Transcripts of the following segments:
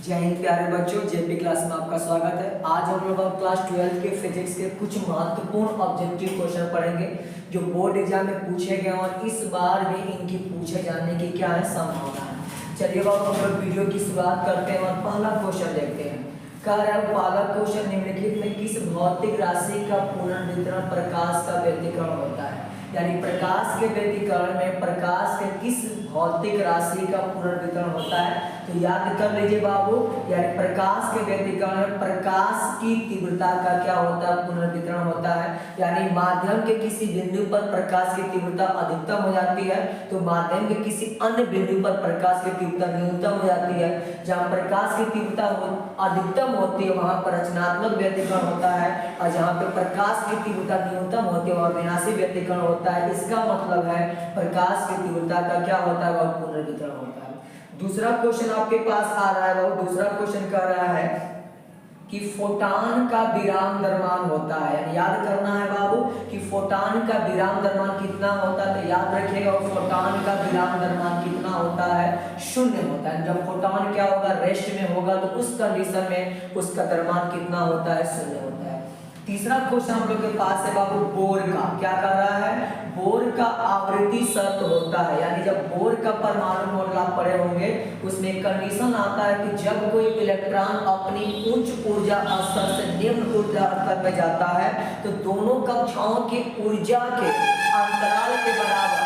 जय हिंद प्यारे बच्चों, जेपी क्लास में आपका स्वागत है। आज हम लोग क्लास 12 के फिजिक्स के कुछ महत्वपूर्ण ऑब्जेक्टिव क्वेश्चन पढ़ेंगे जो बोर्ड एग्जाम में पूछे गए और इस बार भी इनकी पूछे जाने की क्या है संभावना है। चलिए अब हम लोग वीडियो की शुरुआत करते हैं और पहला क्वेश्चन देखते हैं। कह रहा है पहला क्वेश्चन निम्नलिखित में किस भौतिक राशि का पुनर्वितरण प्रकाश का व्यतिकरण होता है। यानी प्रकाश के व्यतिकरण में प्रकाश के किस भौतिक राशि का पुनर्वितरण होता है। तो याद कर लीजिए बाबू, यानी प्रकाश के व्यतिकरण में प्रकाश की तीव्रता का क्या होता है, पुनर्वितरण होता है। यानी माध्यम के किसी बिंदु पर प्रकाश की तीव्रता अधिकतम हो जाती है तो माध्यम के किसी अन्य बिंदु पर प्रकाश की तीव्रता न्यूनतम हो जाती है। जहाँ प्रकाश की तीव्रता अधिकतम होती है वहां पर रचनात्मक व्यतिकरण होता है और जहाँ पे प्रकाश की तीव्रता न्यूनतम होती है वहां विनाशी व्यतिकरण होता है। इसका मतलब है प्रकाश की तीव्रता का क्या होता है, वह पुनर्वितरण होता है। दूसरा क्वेश्चन आपके पास आ रहा है, वो दूसरा क्वेश्चन कह रहा है कि फोटॉन का विराम द्रव्यमान होता है। यानी याद करना है बाबू कि फोटॉन का विराम द्रव्यमान कितना होता है। तो याद रखिएगा फोटॉन का विराम द्रव्यमान कितना होता है, शून्य होता है। जब फोटॉन क्या होगा, रेस्ट में होगा तो उस कंडीशन में उसका द्रव्यमान कितना होता है, शून्य होता है। तीसरा क्वेश्चन हम लोग के पास है बाबू बोर का। क्या कर रहा है, बोर का आवृत्ति शर्त होता है। यानी जब बोर का परमाणु मॉडल आप पढ़े होंगे उसमें कंडीशन आता है कि जब कोई इलेक्ट्रॉन अपनी उच्च ऊर्जा स्तर से निम्न ऊर्जा स्तर में जाता है तो दोनों कक्षाओं की ऊर्जा के अंतराल के बराबर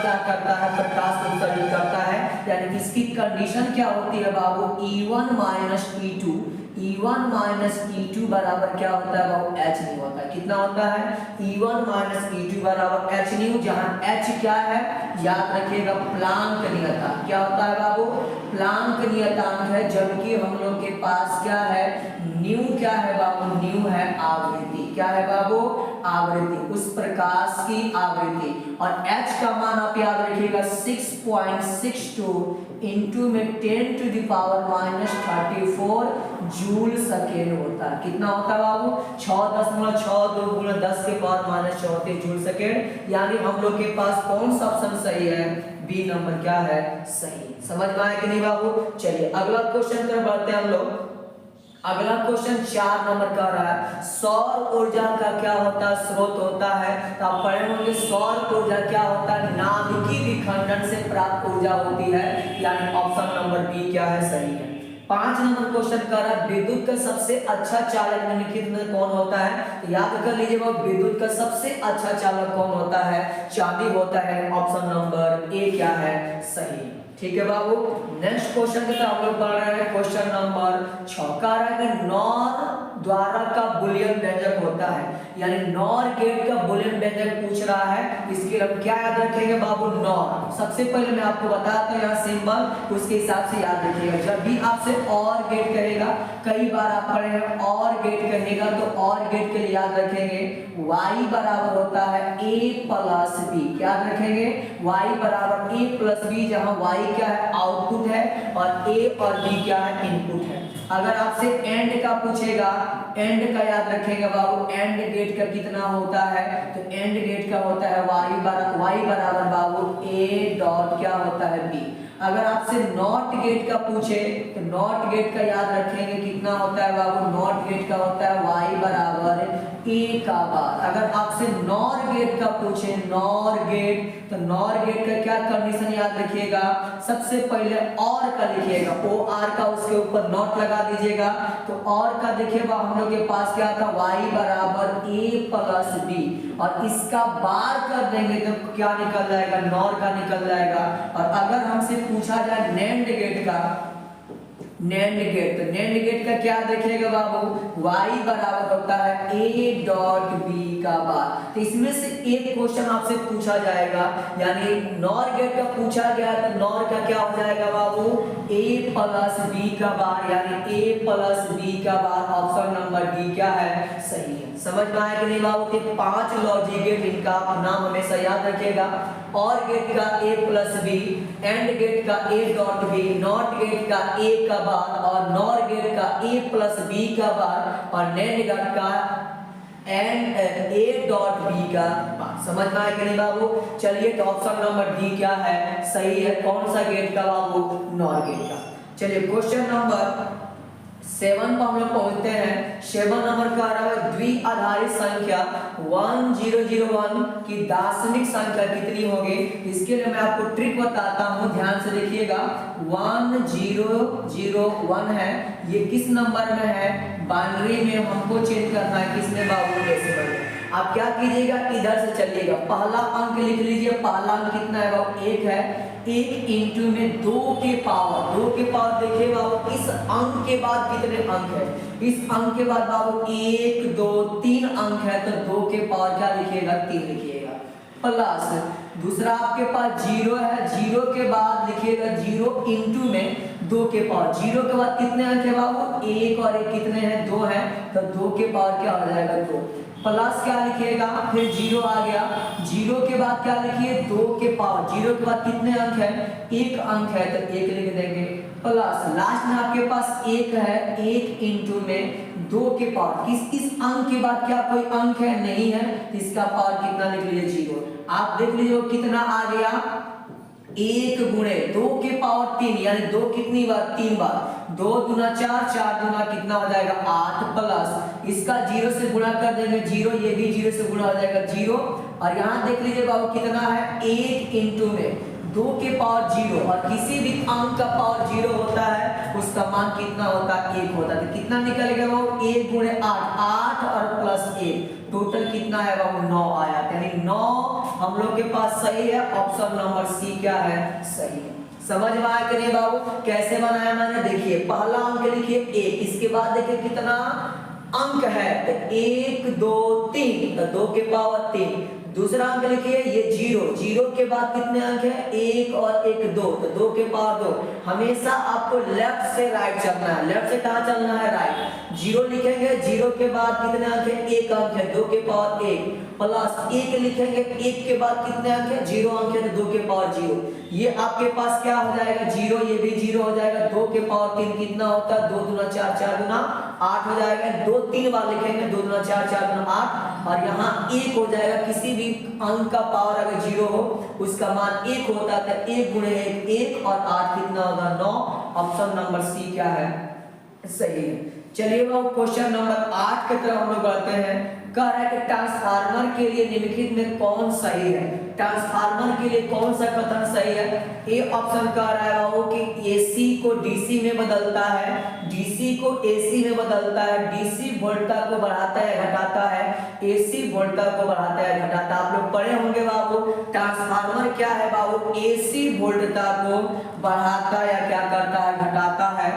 क्या करता है, प्रकाश उत्सर्जित करता है। यानी इसकी कंडीशन क्या होती है बाबू, E1 minus E2, E1 minus E2 बराबर क्या होता है बाबू, h न्यू होता है। कितना होता है, E1 माइनस E2 बराबर h न्यू, जहां h क्या है याद रखिएगा, प्लांक नियतांक। क्या होता है बाबू, प्लांक नियतांक है। जबकि हम लोग के पास क्या है, न्यू क्या है बाबू, न्यू है आवृत्ति। क्या है बाबू, आवृत्ति, उस प्रकाश की आवृत्ति। और h का मान आप याद रखिएगा 6.62 इंटू में 10 to the power minus 34 joule second होता है। कितना होता है बाबू, 6.62 गुणा 10 के पावर माइनस 34 जूल सेकेंड। यानी हम लोग के पास कौन सा ऑप्शन सही है, बी नंबर क्या है सही। समझ में आया कि नहीं बाबू। चलिए अगला क्वेश्चन तरफ बढ़ते हैं हम लोग। अगला क्वेश्चन 4 नंबर का रहा है सौर ऊर्जा का क्या होता है, स्रोत होता है। तो आप पढ़े होंगे सौर ऊर्जा क्या होता है, नाभिकीय विखंडन से प्राप्त ऊर्जा होती है। यानी ऑप्शन नंबर बी क्या है सही है। 5 नंबर क्वेश्चन कर रहा है विद्युत का सबसे अच्छा चालक निम्नलिखित में कौन होता है। तो याद कर लीजिए वो विद्युत का सबसे अच्छा चालक कौन होता है, चाबी होता है। ऑप्शन नंबर ए क्या है सही। ठीक है बाबू। नेक्स्ट क्वेश्चन के हम लोग पढ़ रहे हैं क्वेश्चन नंबर 6 का रहा है नॉर द्वारा का बुलियन व्यंजक होता है। यानी नॉर गेट का बुलियन व्यंजक पूछ रहा है। इसके लिए क्या याद रखेंगे बाबू, नॉर। सबसे पहले मैं आपको बताता हूं यहाँ सिंबल, उसके हिसाब से याद रखिएगा। जब भी आपसे और गेट कहेगा, कई बार आप पढ़े हैं और गेट कहेगा तो और गेट के लिए याद रखेंगे y बराबर होता है a प्लस b। याद रखेंगे y बराबर a प्लस b, जहां y क्या है आउटपुट है और a और b क्या है इनपुट है। अगर आपसे एंड का पूछेगा, एंड का याद रखेंगे बाबू, एंड गेट का कितना होता है, तो एंड गेट का होता है y बराबर बाबू a डॉट क्या होता है b। अगर आपसे नॉट गेट का पूछे तो नॉट गेट का याद रखेंगे कितना होता है बाबू, नॉट गेट का होता है y बराबर a का बार। अगर आपसे नॉर गेट का पूछे, नॉर गेट, तो नॉर गेट का क्या कंडीशन याद रखिएगा, सबसे पहले और का लिखिएगा, ओ आर का उसके ऊपर नॉट लगा दीजिएगा। तो और का देखिएगा हम लोग के पास क्या था, y बराबर a प्लस b, और इसका बार कर देंगे तो क्या निकल जाएगा, नॉर का निकल जाएगा। और अगर हमसे पूछा जाए नैंड गेट का, नैंड गेट, तो नैंड गेट का क्या देखिएगा बाबू, y बराबर होता है a डॉट b का बार। तो इसमें से एक क्वेश्चन आपसे पूछा जाएगा, यानी नॉर गेट का पूछा गया तो नॉर का क्या हो जाएगा बाबू, a प्लस b का बार, यानी a प्लस b का बार। ऑप्शन नंबर डी क्या है सही है। समझ में आया कि नहीं बाबू। कि 5 लॉजिक गेट, इनका नाम हमेशा याद रखिएगा। और गेट का a plus b, AND gate का a dot b, NOT gate का a का बार और नॉर गेट का a प्लस b का बार, और नैंड गेट का एंड ए डॉट बी का मान। समझ में आया कि नहीं बाबू? चलिए तो ऑप्शन नंबर डी क्या है, सही है। कौन सा गेट का बाबू? नॉर गेट का। चलिए क्वेश्चन नंबर 7 पर हम लोग पहुंचते हैं। 7 नंबर का आ रहा है द्विआधारी संख्या 1001 की दार्शनिक संख्या कितनी होगी? इसके लिए मैं आपको ट्रिक बताता हूं, ध्यान से देखिएगा। 1001 है, ये किस नंबर में है? बाइनरी में हमको चेंज करना है, किसमें बाबू? डेसिमल में। आप क्या कीजिएगा, इधर से चलिएगा, पहला अंक लिख लीजिए। पहला अंक कितना है बाबू? 1 है। 1 इंटू में 2 के पावर, 2 के पावर देखिए बाबू, इस अंक के बाद कितने अंक है? इस अंक के बाद बाबू 1 2 3 अंक है, तो 2 के पावर क्या लिखिएगा? 3 लिखिएगा। प्लस दूसरा आपके पास 0 है, 0 के बाद लिखिएगा 0 इंटू में 2 के पावर। 0 के बाद कितने अंक है बाबू? 1 और 1 कितने हैं? 2 है, तो 2 के पावर क्या हो जाएगा? 2। प्लस क्या लिखिएगा? फिर 0 आ गया, 0 के बाद क्या लिखिए? 2 के पावर। 0 के बाद कितने अंक है? 1 अंक है, तो 1 लिख देंगे। प्लस लास्ट में आपके पास 1 है, 1 इंटू में 2 के पावर। इस अंक के बाद क्या कोई अंक है? नहीं है, इसका पावर कितना लिख लीजिए? 0। आप देख लीजिए कितना आ गया? 1 गुणे 2 के पावर 3, यानी 2 कितनी बार? 3 बार। 2 दूना 4, 4 दूना कितना हो जाएगा? 8। प्लस इसका 0 से गुणा कर देंगे, 0, ये भी 0 से गुणा हो जाएगा 0। और यहाँ देख लीजिए बाबू कितना है? 1 इंटू में 2 के पावर 0, और किसी भी अंक का पावर 0 होता है, उसका मान कितना होता है? 1 होता है। तो कितना निकल गया बाबू? 1 गुणे 8, 8 और प्लस 1, टोटल कितना है बाबू? 9 आया। यानी 9 हम लोग के पास सही है। ऑप्शन नंबर सी क्या है? सही है। समझ में आया कि नहीं बाबू? कैसे बनाया मैंने? देखिए पहला अंक लिखिए 1, इसके बाद देखिए कितना अंक है? तो 1 2 3, तो 2 के पावर 3। दूसरा अंक लिखिए ये 0, 0 के बाद कितने अंक है? 1 और 1 2, तो 2 के पावर 2। हमेशा आपको लेफ्ट से राइट चलना है। लेफ्ट से कहां चलना है? राइट। 0 लिखेंगे, 0 के बाद कितने अंक है? 1 अंक है, 2 के पावर 1। प्लस 1 लिखेंगे, 1 के बाद कितने अंक है? 0 अंक है, तो 2 के पावर 0। ये आपके पास क्या हो जाएगा? 0, ये भी 0 हो जाएगा। 2 के पावर 3 कितना होता है? 2 दूना 4, 4 दूना 8 हो जाएगा। 2 3 बार लिखेंगे, 2 दूना 4, 4 दूना 8, और यहाँ 1 हो जाएगा। किसी भी अंक का पावर अगर 0 हो, उसका मान 1 होता है, तो 1 गुणे 1 1, और 8 कितना होगा? 9। ऑप्शन नंबर सी क्या है? सही है। चलिए वो क्वेश्चन नंबर 8 की तरफ हम लोग बढ़ते हैं। कह रहा है कि ट्रांसफार्मर के लिए निम्नलिखित में कौन सही है? ट्रांसफार्मर के लिए कौन सा कथन सही है? ए ऑप्शन कह रहा है वो कि एसी को डीसी में बदलता है, डीसी को एसी में बदलता है, डीसी वोल्टा को बढ़ाता है घटाता है, एसी वोल्टा को बढ़ाता है घटाता। आप लोग पढ़े होंगे बाबू, ट्रांसफार्मर क्या है बाबू? एसी वोल्टता को बढ़ाता या क्या करता है? घटाता है।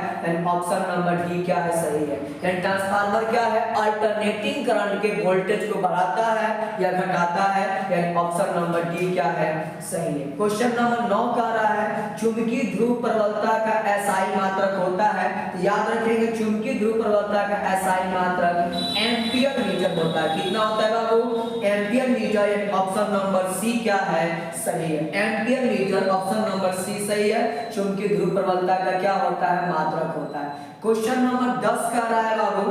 ऑप्शन नंबर डी क्या है? सही है। ट्रांसफार्मर क्या है? अल्टरनेटिंग करंट के वोल्टेज को बढ़ाता है या घटाता है। यानी ऑप्शन नंबर डी क्या है? सही है। क्वेश्चन नंबर 9 कह रहा है चुंबकीय ध्रुव प्रबलता का एसआई मात्रक होता है। तो याद रखेंगे चुंबकीय ध्रुव प्रबलता का एसआई मात्रक एम्पियर मीटर होता है। कितना होता है बाबू? Ampere meter. यानी ऑप्शन नंबर सी क्या है? सही है। Ampere meter, option number c सही है। चुंबकीय ध्रुव प्रबलता का क्या होता है? मात्रक होता है। क्वेश्चन नंबर 10 कह रहा है बाबू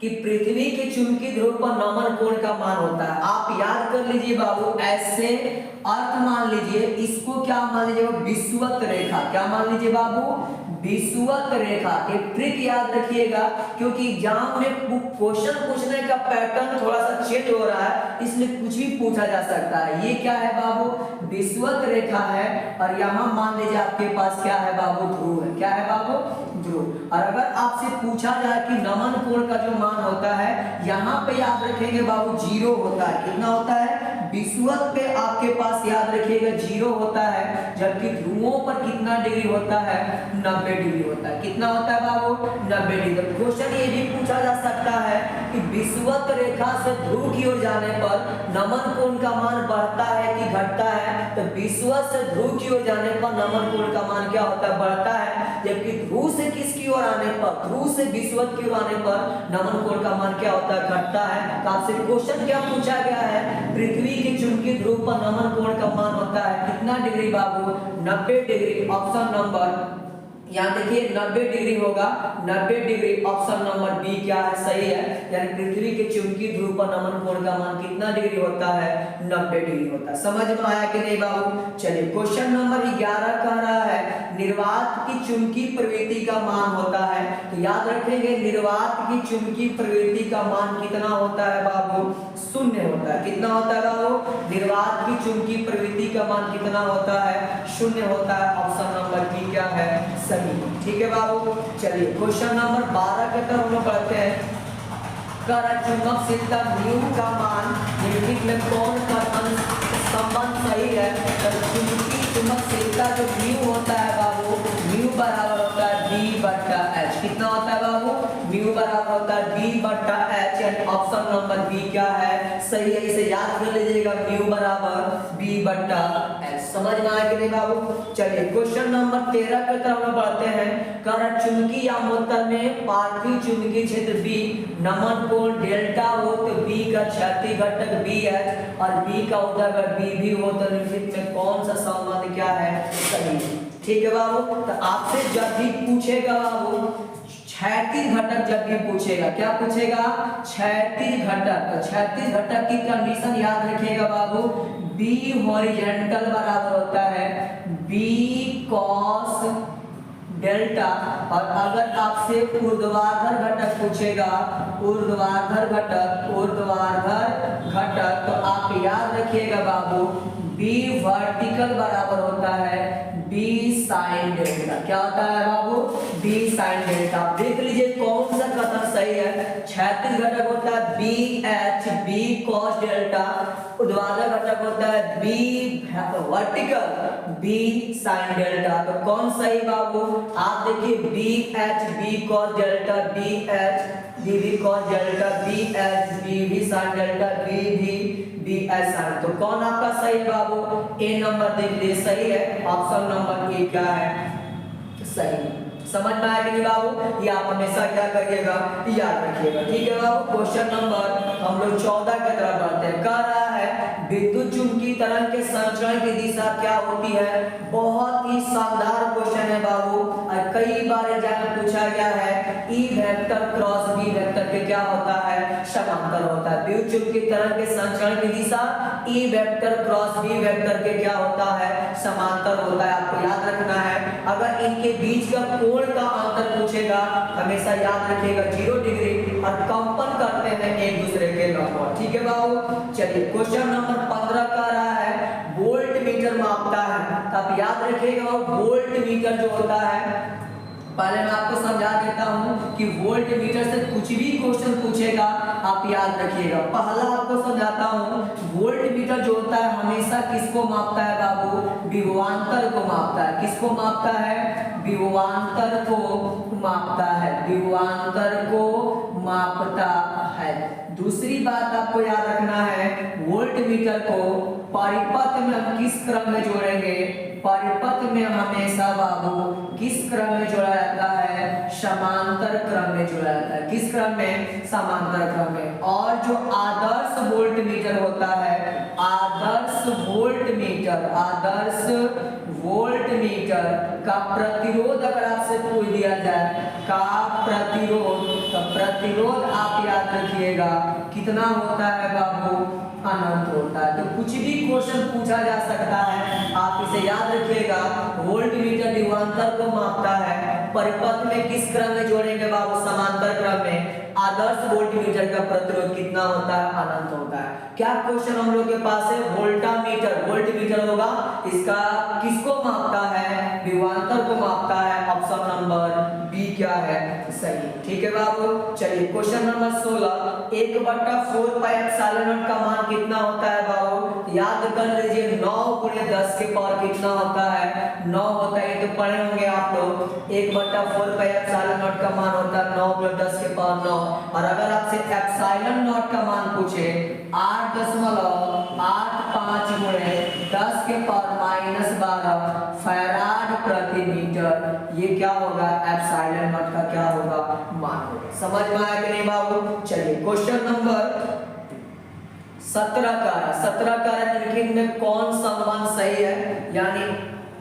कि पृथ्वी के चुंबकीय ध्रुव पर नमन कोण का मान होता है। आप याद कर लीजिए बाबू, ऐसे अर्थ मान लीजिए, इसको क्या मान लीजिए? विषुवत रेखा। क्या मान लीजिए बाबू? विषुवत रेखा। एक ट्रिक याद रखिएगा, क्योंकि एग्जाम में क्वेश्चन पूछने का पैटर्न थोड़ा सा चेंज हो रहा है, इसलिए कुछ भी पूछा जा सकता है। ये क्या है बाबू? विषुवत रेखा है, और यहाँ मान लीजिए आपके पास क्या है बाबू? ध्रुव है। क्या है बाबू? ध्रुव। और अगर आपसे पूछा जाए कि नमन कोण का जो मान होता है, यहाँ पे याद रखेंगे बाबू 0 होता है। कितना होता है? विषुवत पे आपके पास याद रखिएगा 0 होता है, जबकि ध्रुवों पर कितना डिग्री होता है? 90 डिग्री होता है। कितना होता है बाबू? 90 डिग्री। क्वेश्चन ये भी पूछा जा सकता है कि विषुवत रेखा से ध्रुव की ओर जाने पर नमन कोण का मान बढ़ता है कि घटता है? तो विषुवत से ध्रुव की ओर जाने पर नमन कोण का मान क्या होता है? बढ़ता है। जबकि ध्रुव से किसकी ओर आने पर? ध्रुव से विषुवत की ओर आने पर नमन कोण का मान क्या होता है? घटता है। तो आपसे क्वेश्चन क्या पूछा गया है? पृथ्वी के चुंबकीय ध्रुव पर नमन कोण का मान होता है कितना डिग्री बाबू? 90 डिग्री। ऑप्शन नंबर यहाँ देखिए 90 डिग्री होगा, 90 डिग्री ऑप्शन नंबर बी क्या है, सही है। यानी पृथ्वी के चुंबकीय ध्रुव पर नमन कोण का मान कितना डिग्री होता है, 90 डिग्री होता है। समझ में आया कि नहीं बाबू। चलिए क्वेश्चन नंबर 11 कह रहा है निर्वात की चुंबकीय प्रवृत्ति का मान होता है। तो याद रखेंगे निर्वात की चुंबकीय प्रवृत्ति का मान कितना होता है बाबू, 0 होता है। कितना होता है बाबू, निर्वात की चुंबकीय प्रवृत्ति का मान कितना होता है, 0 होता है। ऑप्शन नंबर बी क्या है, सही। ठीक है बाबू। चलिए क्वेश्चन नंबर 12 के तरफ हम लोग पढ़ते हैं। चुंबकशीलता म्यू का मान निम्नलिखित में कौन सा संबंध सही है। चुंबकशीलता जो म्यू होता है बाबू, म्यू बराबर होता है B/H। कितना होता है बाबू, म्यू बराबर होता है B/H। यानी ऑप्शन नंबर बी क्या है, सही है। इसे याद कर लीजिएगा, म्यू बराबर B/H। समझ में आया कि नहीं बाबू। चलिए क्वेश्चन नंबर 13 की तरफ हम बढ़ते हैं। चुंबकीय आमोत्तल में पार्थिव चुंबकीय क्षेत्र B नमन कोण डेल्टा हो तो B का क्षैतिज घटक BH और B का ऊर्ध्वाधर B भी हो तो निम्नलिखित में कौन सा संबंध क्या है, सही। ठीक है बाबू। तो आपसे जब भी पूछेगा बाबू क्षैतिज घटक, जब भी पूछेगा क्या पूछेगा, क्षैतिज घटक। तो क्षैतिज घटक की कंडीशन याद रखिएगा बाबू, B हॉरिजॉन्टल बराबर होता है B cos डेल्टा। और अगर आपसे ऊर्ध्वाधर घटक पूछेगा, ऊर्ध्वाधर घटक, ऊर्ध्वाधर घटक, तो आप याद रखिएगा बाबू B वर्टिकल बराबर होता है B साइन डेल्टा। क्या होता है बाबू, B साइन डेल्टा। देख लीजिए कौन सा कथन सही है। क्षैतिज घटक होता है BH B cos डेल्टा, ऊर्ध्वाधर घटक होता है B vertical B sine delta. तो कौन सही बाबू, आप देखिए BH B cos delta, BH B cos delta, BH B sine delta, B sine. तो कौन आपका सही है बाबू, ए नंबर देख लीजिए सही है। ऑप्शन नंबर ए क्या है, सही। समझ में आया कि नहीं बाबू। ये आप हमेशा क्या करिएगा, याद रखिएगा। ठीक है बाबू। क्वेश्चन नंबर हम लोग 14 की तरफ बढ़ते हैं। कह रहा है विद्युत चुंबकीय तरंग के संचरण की दिशा क्या होती है। बहुत ही शानदार क्वेश्चन है बाबू, और कई बार एग्जाम में पूछा गया है। E vector cross B vector के क्या होता है, समांतर होता है। विद्युत चुंबकीय तरंग के संचरण की दिशा E vector cross B vector के क्या होता है, समांतर होता है। आपको याद रखना है। अगर इनके बीच का कोण का अंतर पूछेगा, हमेशा याद रखिएगा 0 डिग्री, और कंपन करते हैं एक दूसरे के लंबवत। ठीक है बाबू। चलिए क्वेश्चन नंबर 15 का रहा है वोल्ट मीटर मापता है। तो आप याद रखिएगा वोल्ट मीटर जो होता है, पहले मैं आपको समझा देता हूं कि वोल्ट मीटर से कुछ भी क्वेश्चन पूछेगा आप याद रखिएगा। पहला आपको समझाता हूं, वोल्ट मीटर जो होता है हमेशा किसको मापता है बाबू, विभवांतर को मापता है। किसको मापता है, विभवांतर को मापता है, विभवांतर को मापता है। दूसरी बात आपको याद रखना है, वोल्ट मीटर को परिपथ में हम किस क्रम में जोड़ेंगे, परिपथ में हमेशा बाबू किस क्रम में जोड़ा जाता है, समांतर क्रम में जोड़ा जाता है। किस क्रम में, समांतर क्रम में। और जो आदर्श वोल्ट मीटर होता है, आदर्श वोल्ट मीटर, आदर्श वोल्ट मीटर का प्रतिरोध अगर आपसे पूछ दिया जाए, का प्रतिरोध, तो प्रतिरोध आप याद रखिएगा कितना होता है बाबू, अनंत होता है। तो कुछ भी क्वेश्चन पूछा जा सकता है, आप इसे याद रखिएगा। वोल्ट मीटर विभवांतर को मापता है, परिपथ में किस क्रम में जोड़ेंगे बाबू, समांतर क्रम में। आदर्श वोल्ट मीटर का प्रतिरोध कितना होता है, अनंत होता है। क्या क्वेश्चन हम लोग के पास है, वोल्टामीटर, वोल्ट मीटर होगा, इसका किसको मापता है, विभवांतर को मापता है। ऑप्शन नंबर बी क्या है, सही। ठीक है बाबू। चलिए क्वेश्चन नंबर 16, 1/4πε0 का मान कितना होता है बाबू, याद कर लीजिए 9 × 10 के पावर कितना होता है, 9 होता है। तो पढ़े होंगे आप लोग 1/4πε0 का मान होता है 9 × 10 के पावर 9। और अगर आपसे एप्सिलॉन नॉट का मान पूछे 8.85 × 10 के पावर -12 फैराड प्रति मीटर, ये क्या होगा, एप्सिलॉन नॉट का क्या होगा, मान होगा। समझ में आया कि नहीं बाबू। चलिए क्वेश्चन नंबर 17 का निम्नलिखित में कौन संबंध सही है, यानी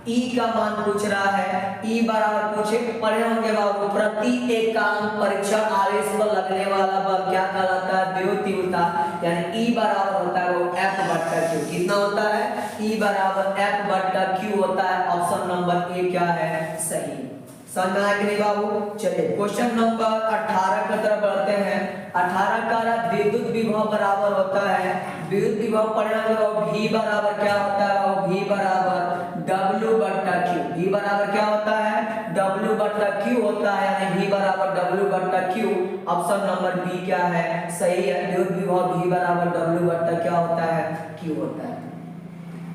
ई का मान पूछ रहा है, ई बराबर पूछे पढ़े होंगे बाबू, प्रति एकांक परीक्षण आवेश पर लगने वाला बल क्या कहलाता है, विद्युत तीव्रता, यानी ई बराबर होता है वो F बट्टा Q। कितना होता है, ई बराबर F बट्टा Q होता है। ऑप्शन नंबर ए क्या है, सही। समझ में आया कि नहीं बाबू। चलिए क्वेश्चन नंबर 18 की तरफ बढ़ते हैं। 18 का विद्युत विभव बराबर होता है, विद्युत विभव पढ़ेंगे तो V बराबर क्या होता है, V बराबर W बट्टा Q। V बराबर क्या होता है, W बट्टा Q होता है, यानी V बराबर W बट्टा Q। ऑप्शन नंबर बी क्या है, सही है। विद्युत विभव V बराबर W बट्टा क्या होता है, Q होता है।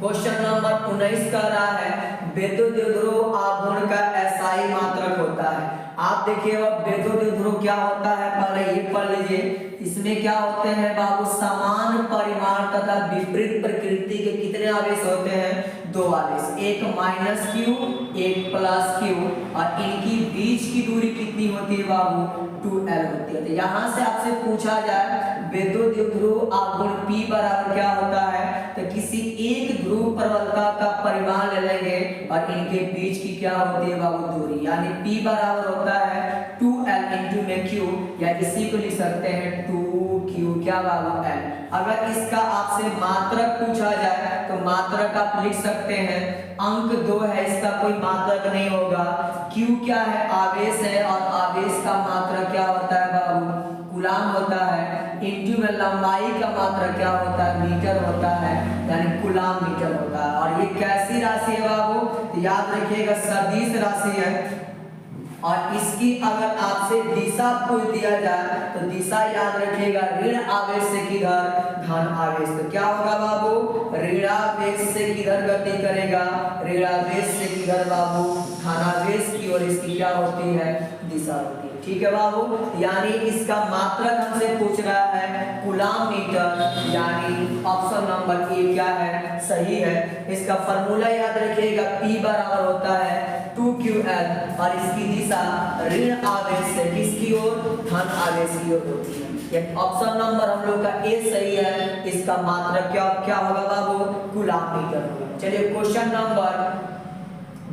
क्वेश्चन नंबर 19 का रहा है, विद्युत द्विध्रुव आघूर्ण का एसआई मात्रक होता है। आप देखिए विद्युत द्विध्रुव क्या होता है, पहले ये पढ़ लीजिए। इसमें क्या होते हैं बाबू, समान परिमाण तथा विपरीत प्रकृति के कितने आवेश होते हैं, दो आवेश, एक माइनस Q एक प्लस Q, और इनकी बीच की दूरी कितनी होती है बाबू, 2L होती है। तो यहाँ से आपसे पूछा जाए विद्युत द्विध्रुव आघूर्ण P बराबर क्या होता है, तो किसी एक ध्रुव प्रबलता का परिमाण ले लेंगे और इनके बीच की क्या होती है बाबू, दूरी, यानी P बराबर होता है 2L इंटू में Q, या इसी को लिख सकते हैं 2Q क्या बाबू L। अगर इसका आपसे मात्रक पूछा जाए तो मात्रक आप लिख सकते हैं, अंक 2 है, इसका कोई मात्रक नहीं होगा। Q क्या है, आवेश है, और आवेश का मात्रक क्या होता है बाबू, कूलाम होता है, इंटू में लंबाई का मात्रक क्या होता है, मीटर होता है, यानी कूलाम मीटर होता है। और ये कैसी राशि है बाबू, तो याद रखिएगा सदिश राशि है। और इसकी अगर आपसे दिशा पूछ दिया जाए तो दिशा याद रखिएगा, ऋण आवेश से किधर, धन आवेश। तो क्या होगा बाबू, ऋणावेश से किधर गति करेगा, ऋणावेश से किधर बाबू, धनावेश की ओर इसकी क्या होती है, दिशा होती है। ठीक है बाबू, यानी इसका मात्रक हमसे पूछ रहा है कूलाम मीटर, यानी ऑप्शन नंबर ए क्या है, सही है। इसका फार्मूला याद रखिएगा, P बराबर होता है 2QL, और इसकी दिशा ऋण आवेश से किसकी ओर, धन आवेश की ओर होती है। ये ऑप्शन नंबर हम लोग का ए सही है। इसका मात्रक क्या होगा बाबू, कूलाम मीटर होगा। चलिए क्वेश्चन नंबर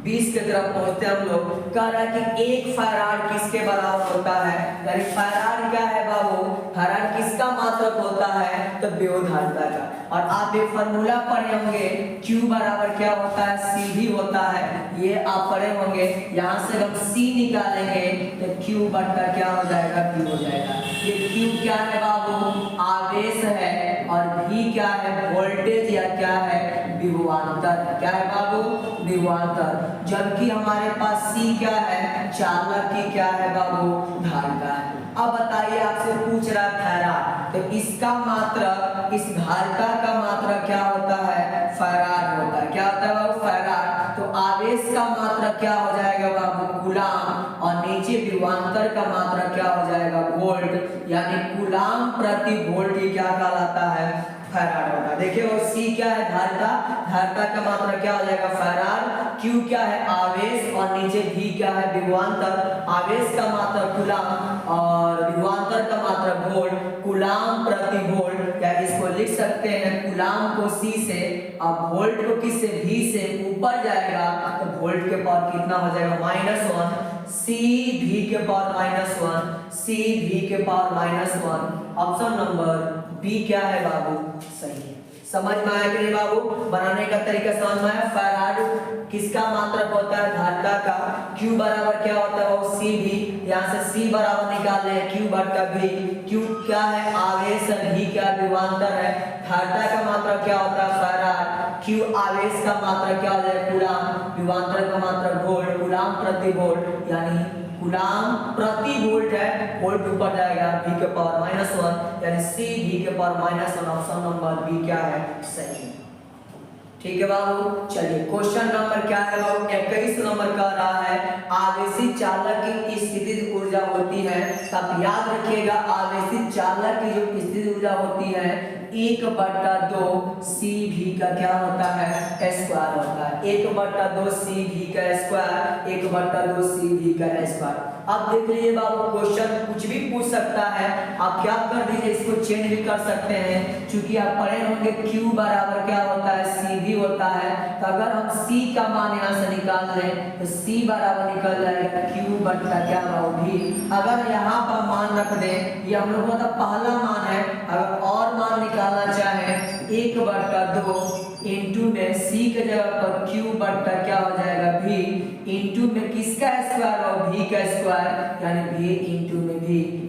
20 की तरफ पहुंचते हम लोग। कह रहा है कि 1 फैराड किसके बराबर होता है, यानी फैराड क्या है बाबू, फैराड किसका मात्रक होता है, तो विद्युत का। और आप एक फार्मूला पढ़े होंगे, Q बराबर क्या होता है, C भी होता है, ये आप पढ़े होंगे। यहाँ से हम C निकालेंगे तो Q बट्टा क्या हो जाएगा, V हो जाएगा। ये Q क्या है बाबू, आवेश है, और V क्या है, वोल्टेज या क्या है, विभवांतर। क्या है बाबू, विभवांतर। जबकि हमारे पास C क्या है, चालक की क्या है बाबू, धारिता है। अब बताइए आपसे पूछ रहा है फैराड, तो इसका मात्रक, इस धारिता का मात्रक क्या होता है, फैराड होता है। क्या होता है बाबू, फैराड। तो आवेश का मात्रक क्या हो जाएगा बाबू, कूलाम, और नीचे विभवांतर का मात्रक क्या हो जाएगा, वोल्ट, यानी कूलाम प्रति वोल्ट ये क्या कहलाता है, फैराड होता है। देखिए वो C क्या है, धारिता, धारिता का मात्रक क्या हो जाएगा, फैराड। Q क्या है, आवेश, और नीचे V क्या है, विभवांतर। आवेश का मात्रक कूलाम और विभवांतर का मात्रक वोल्ट, कूलाम प्रति वोल्ट, या इसको लिख सकते हैं कूलाम को C से, अब वोल्ट को किससे, V से ऊपर जाएगा तो वोल्ट के पावर कितना हो जाएगा, -1, C V के पावर -1, C V के पावर -1। ऑप्शन नंबर बी क्या है बाबू, सही है। समझ में आया कि नहीं बाबू, बनाने का तरीका समझ में आया। फैराड किसका मात्रक होता है, धारिता का। Q बराबर क्या होता है वो, C भी, यहाँ से C बराबर निकाल लें, Q बट्टा V। Q क्या है, आवेश, V क्या विभवांतर है। धारिता का मात्रक क्या होता है, फैराड। Q आवेश का मात्रक क्या हो जाएगा, कूलाम, विभवांतर का मात्रक वोल्ट, कूलाम प्रति वोल्ट, यानी कूलाम प्रति वोल्ट है, वोल्ट ऊपर जाएगा, V के पावर -1, यानी C V के पावर -1। ऑप्शन नंबर बी क्या है, सही। ठीक है बाबू। चलिए क्वेश्चन नंबर क्या है बाबू, 21 नंबर का रहा है, आवेशित चालक की स्थितिज ऊर्जा होती है। आप याद रखिएगा, आवेशित चालक की जो स्थितिज ऊर्जा होती है 1/2 CV का क्या होता है, स्क्वायर होता है। 1/2 CV का स्क्वायर, 1/2 CV का स्क्वायर। अब देख लीजिए बाबू क्वेश्चन कुछ भी पूछ सकता है, आप क्या कर दीजिए इसको चेंज भी कर सकते हैं, क्योंकि आप पढ़े होंगे Q बराबर क्या होता है C भी होता है। तो अगर हम C का मान यहाँ से निकाल लें तो C बराबर निकल जाएगा Q बटा क्या V। अगर यहाँ पर मान रख दें, ये हम लोग का पहला मान है, अगर और मान निकालना चाहे 1/2 इंटू में C के जगह पर Q बटा क्या हो जाएगा V, इंटू में किसका स्क्वायर और V का स्क्वायर यानी V इंटू में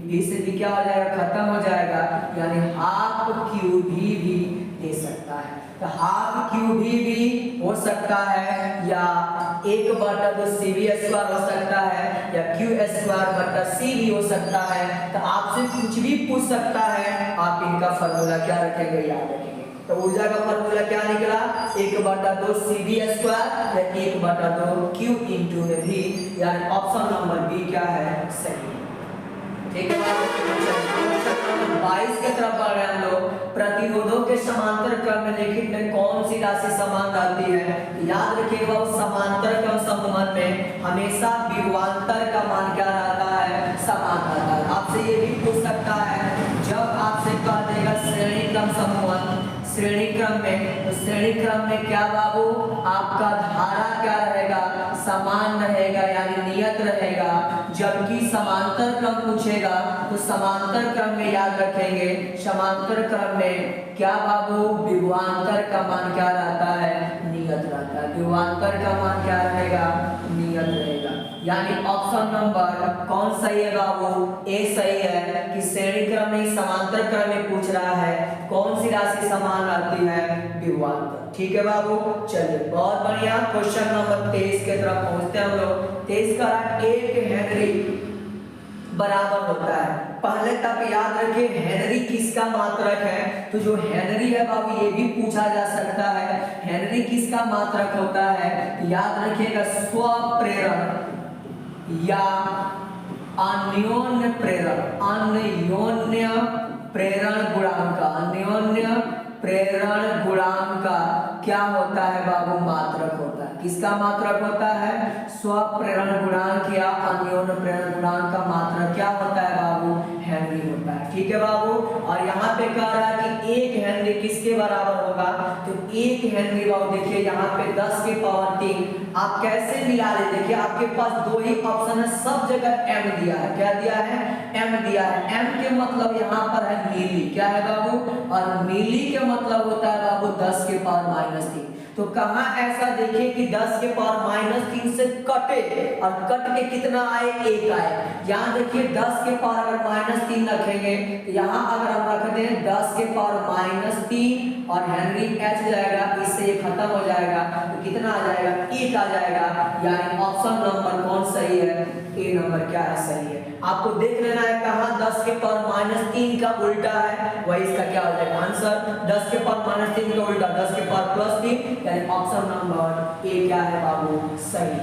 V से भी क्या हो जाएगा खत्म हो जाएगा, यानी हाफ क्यू भी दे सकता है। तो हाफ क्यू भी हो सकता है या 1/2 CV स्क्वायर हो सकता है या Q स्क्वायर बटा C भी हो सकता है। तो आपसे कुछ भी पूछ सकता है, आप इनका फॉर्मूला क्या रखेंगे याद रखेंगे। तो ऊर्जा का फॉर्मूला क्या निकला 1/2 CV स्क्वायर या 1/2 Q इंटू में V, यानी ऑप्शन नंबर बी क्या है सही। ठीक है, 22 के तरफ बढ़ रहे हैं हम लोग। प्रतिरोधों के समांतर क्रम में निम्नलिखित में कौन सी राशि समान रहती है। याद रखिएगा उस समांतर क्रम संबंध में हमेशा विभवांतर का मान क्या रहता है समान रहता है। आपसे ये भी पूछ सकता है, जब आपसे कह देगा श्रेणी क्रम संबंध, श्रेणी क्रम में, तो श्रेणी क्रम में क्या बाबू आपका धारा क्या रहेगा समान रहेगा यानी नियत रहेगा। जबकि समांतर क्रम पूछेगा तो समांतर क्रम में याद रखेंगे समांतर क्रम में क्या बाबू विभवांतर का मान क्या रहता है नियत रहता है। विभवांतर का मान क्या रहेगा नियत रहेगा, यानी ऑप्शन नंबर कौन सही है बाबू ए सही है कि श्रेणी क्रम में समांतर क्रम में पूछ रहा है कौन सी राशि समान रहती है विभवांतर। ठीक है बाबू, चलिए बहुत बढ़िया। क्वेश्चन नंबर 23 के तरफ पहुंचते हैं हम लोग। 23 का 1 हेनरी बराबर होता है। पहले तक याद रखिए हेनरी किसका मात्रक है, तो जो हेनरी है बाबू ये भी पूछा जा सकता है हेनरी किसका मात्रक होता है। याद रखिएगा स्वप्रेरण या अन्योन्य प्रेरण, अन्योन्य प्रेरण गुणांक, अन्योन्य प्रेरण गुणांक का क्या होता है बाबू मात्रक होता है। किसका मात्रक होता है स्वप्रेरण गुणांक या अन्योन्य प्रेरण गुणांक का मात्रक क्या होता है बाबू हेनरी होता है। ठीक है बाबू, और यहाँ पे कह रहा है कि 1 हेनरी किसके बराबर होगा, तो 1 हेनरी बाबू देखिए यहाँ पे 10 की पावर 3 आप कैसे मिला रहे, देखिए आपके पास दो ही ऑप्शन है, सब जगह m दिया है। क्या दिया है m दिया है। m के मतलब यहाँ पर है मिली, क्या है बाबू, और मिली के मतलब होता है बाबू 10 के पावर -3। तो कहाँ ऐसा देखिए कि 10 के पावर -3 से कटे और कट के कितना आए 1 आए। यहाँ देखिए 10 के पावर अगर -3 रखेंगे तो यहाँ अगर हम रख दें 10 के पावर -3 और हेनरी h जाएगा, इससे ये खत्म हो जाएगा तो कितना आ जाएगा 1 आ जाएगा। यानी ऑप्शन नंबर कौन सही है ए नंबर क्या है सही है। आपको देख लेना है कहाँ 10 के पावर -3 का उल्टा है, वही इसका क्या हो जाएगा आंसर। 10 के पावर -3 का उल्टा 10 के पावर +3, यानी ऑप्शन नंबर ए क्या है बाबू सही।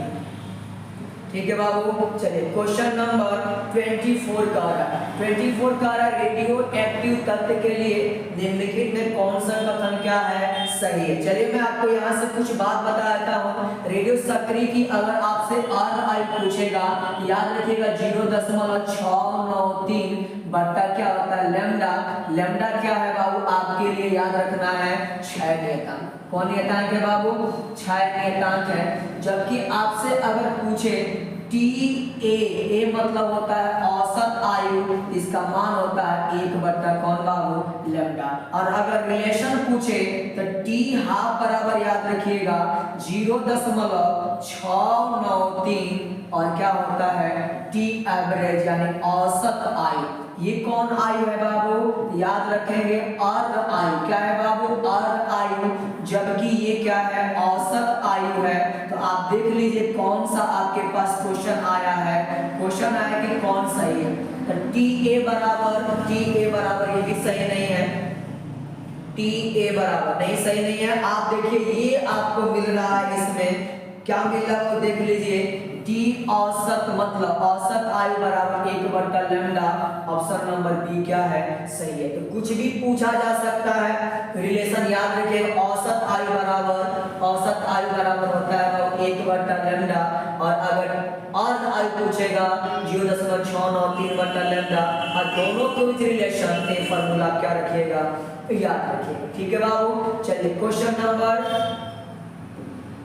ठीक है बाबू, चलिए क्वेश्चन नंबर 24 का रहा है। 24 का रहा है रेडियो एक्टिव तत्व के लिए निम्नलिखित में कौन सा कथन क्या है सही है। चलिए मैं आपको यहाँ से कुछ बात बता देता हूँ। रेडियो सक्रिय की अगर आपसे RI पूछेगा याद रखिएगा 0.693 बट्टा क्या होता है लैम्डा। लैम्डा क्या है बाबू आपके लिए याद रखना है क्षय नियतांक। कौन नियतांक है बाबू क्षय नियतांक है। जबकि आपसे अगर पूछे TA मतलब होता है औसत आयु, इसका मान होता है 1 बट्टा कौन बाबू लैम्डा। और अगर रिलेशन पूछे तो T हाफ बराबर याद रखिएगा 0.693 और क्या होता है T एवरेज यानी औसत आयु। ये कौन आयु है बाबू याद रखेंगे अर्ध आयु। क्या है बाबू अर्ध आयु, जबकि ये क्या है औसत आयु है। तो आप देख लीजिए कौन सा आपके पास क्वेश्चन आया है। क्वेश्चन आया कि कौन सही है, तो TA बराबर ये भी सही नहीं है, TA बराबर नहीं सही नहीं है। आप देखिए ये आपको मिल रहा है, इसमें क्या मिल रहा है वो देख लीजिए T औसत मतलब औसत आयु बराबर 1 बट्टा लैम्डा। ऑप्शन नंबर बी क्या है सही है। तो कुछ भी पूछा जा सकता है, रिलेशन याद रखिए औसत आयु बराबर होता है 1/λ, और अगर अर्ध आयु पूछेगा 0.693/λ, और दोनों के बीच रिलेशन ये फार्मूला क्या रखिएगा, याद रखिएगा। ठीक है बाबू, चलिए क्वेश्चन नंबर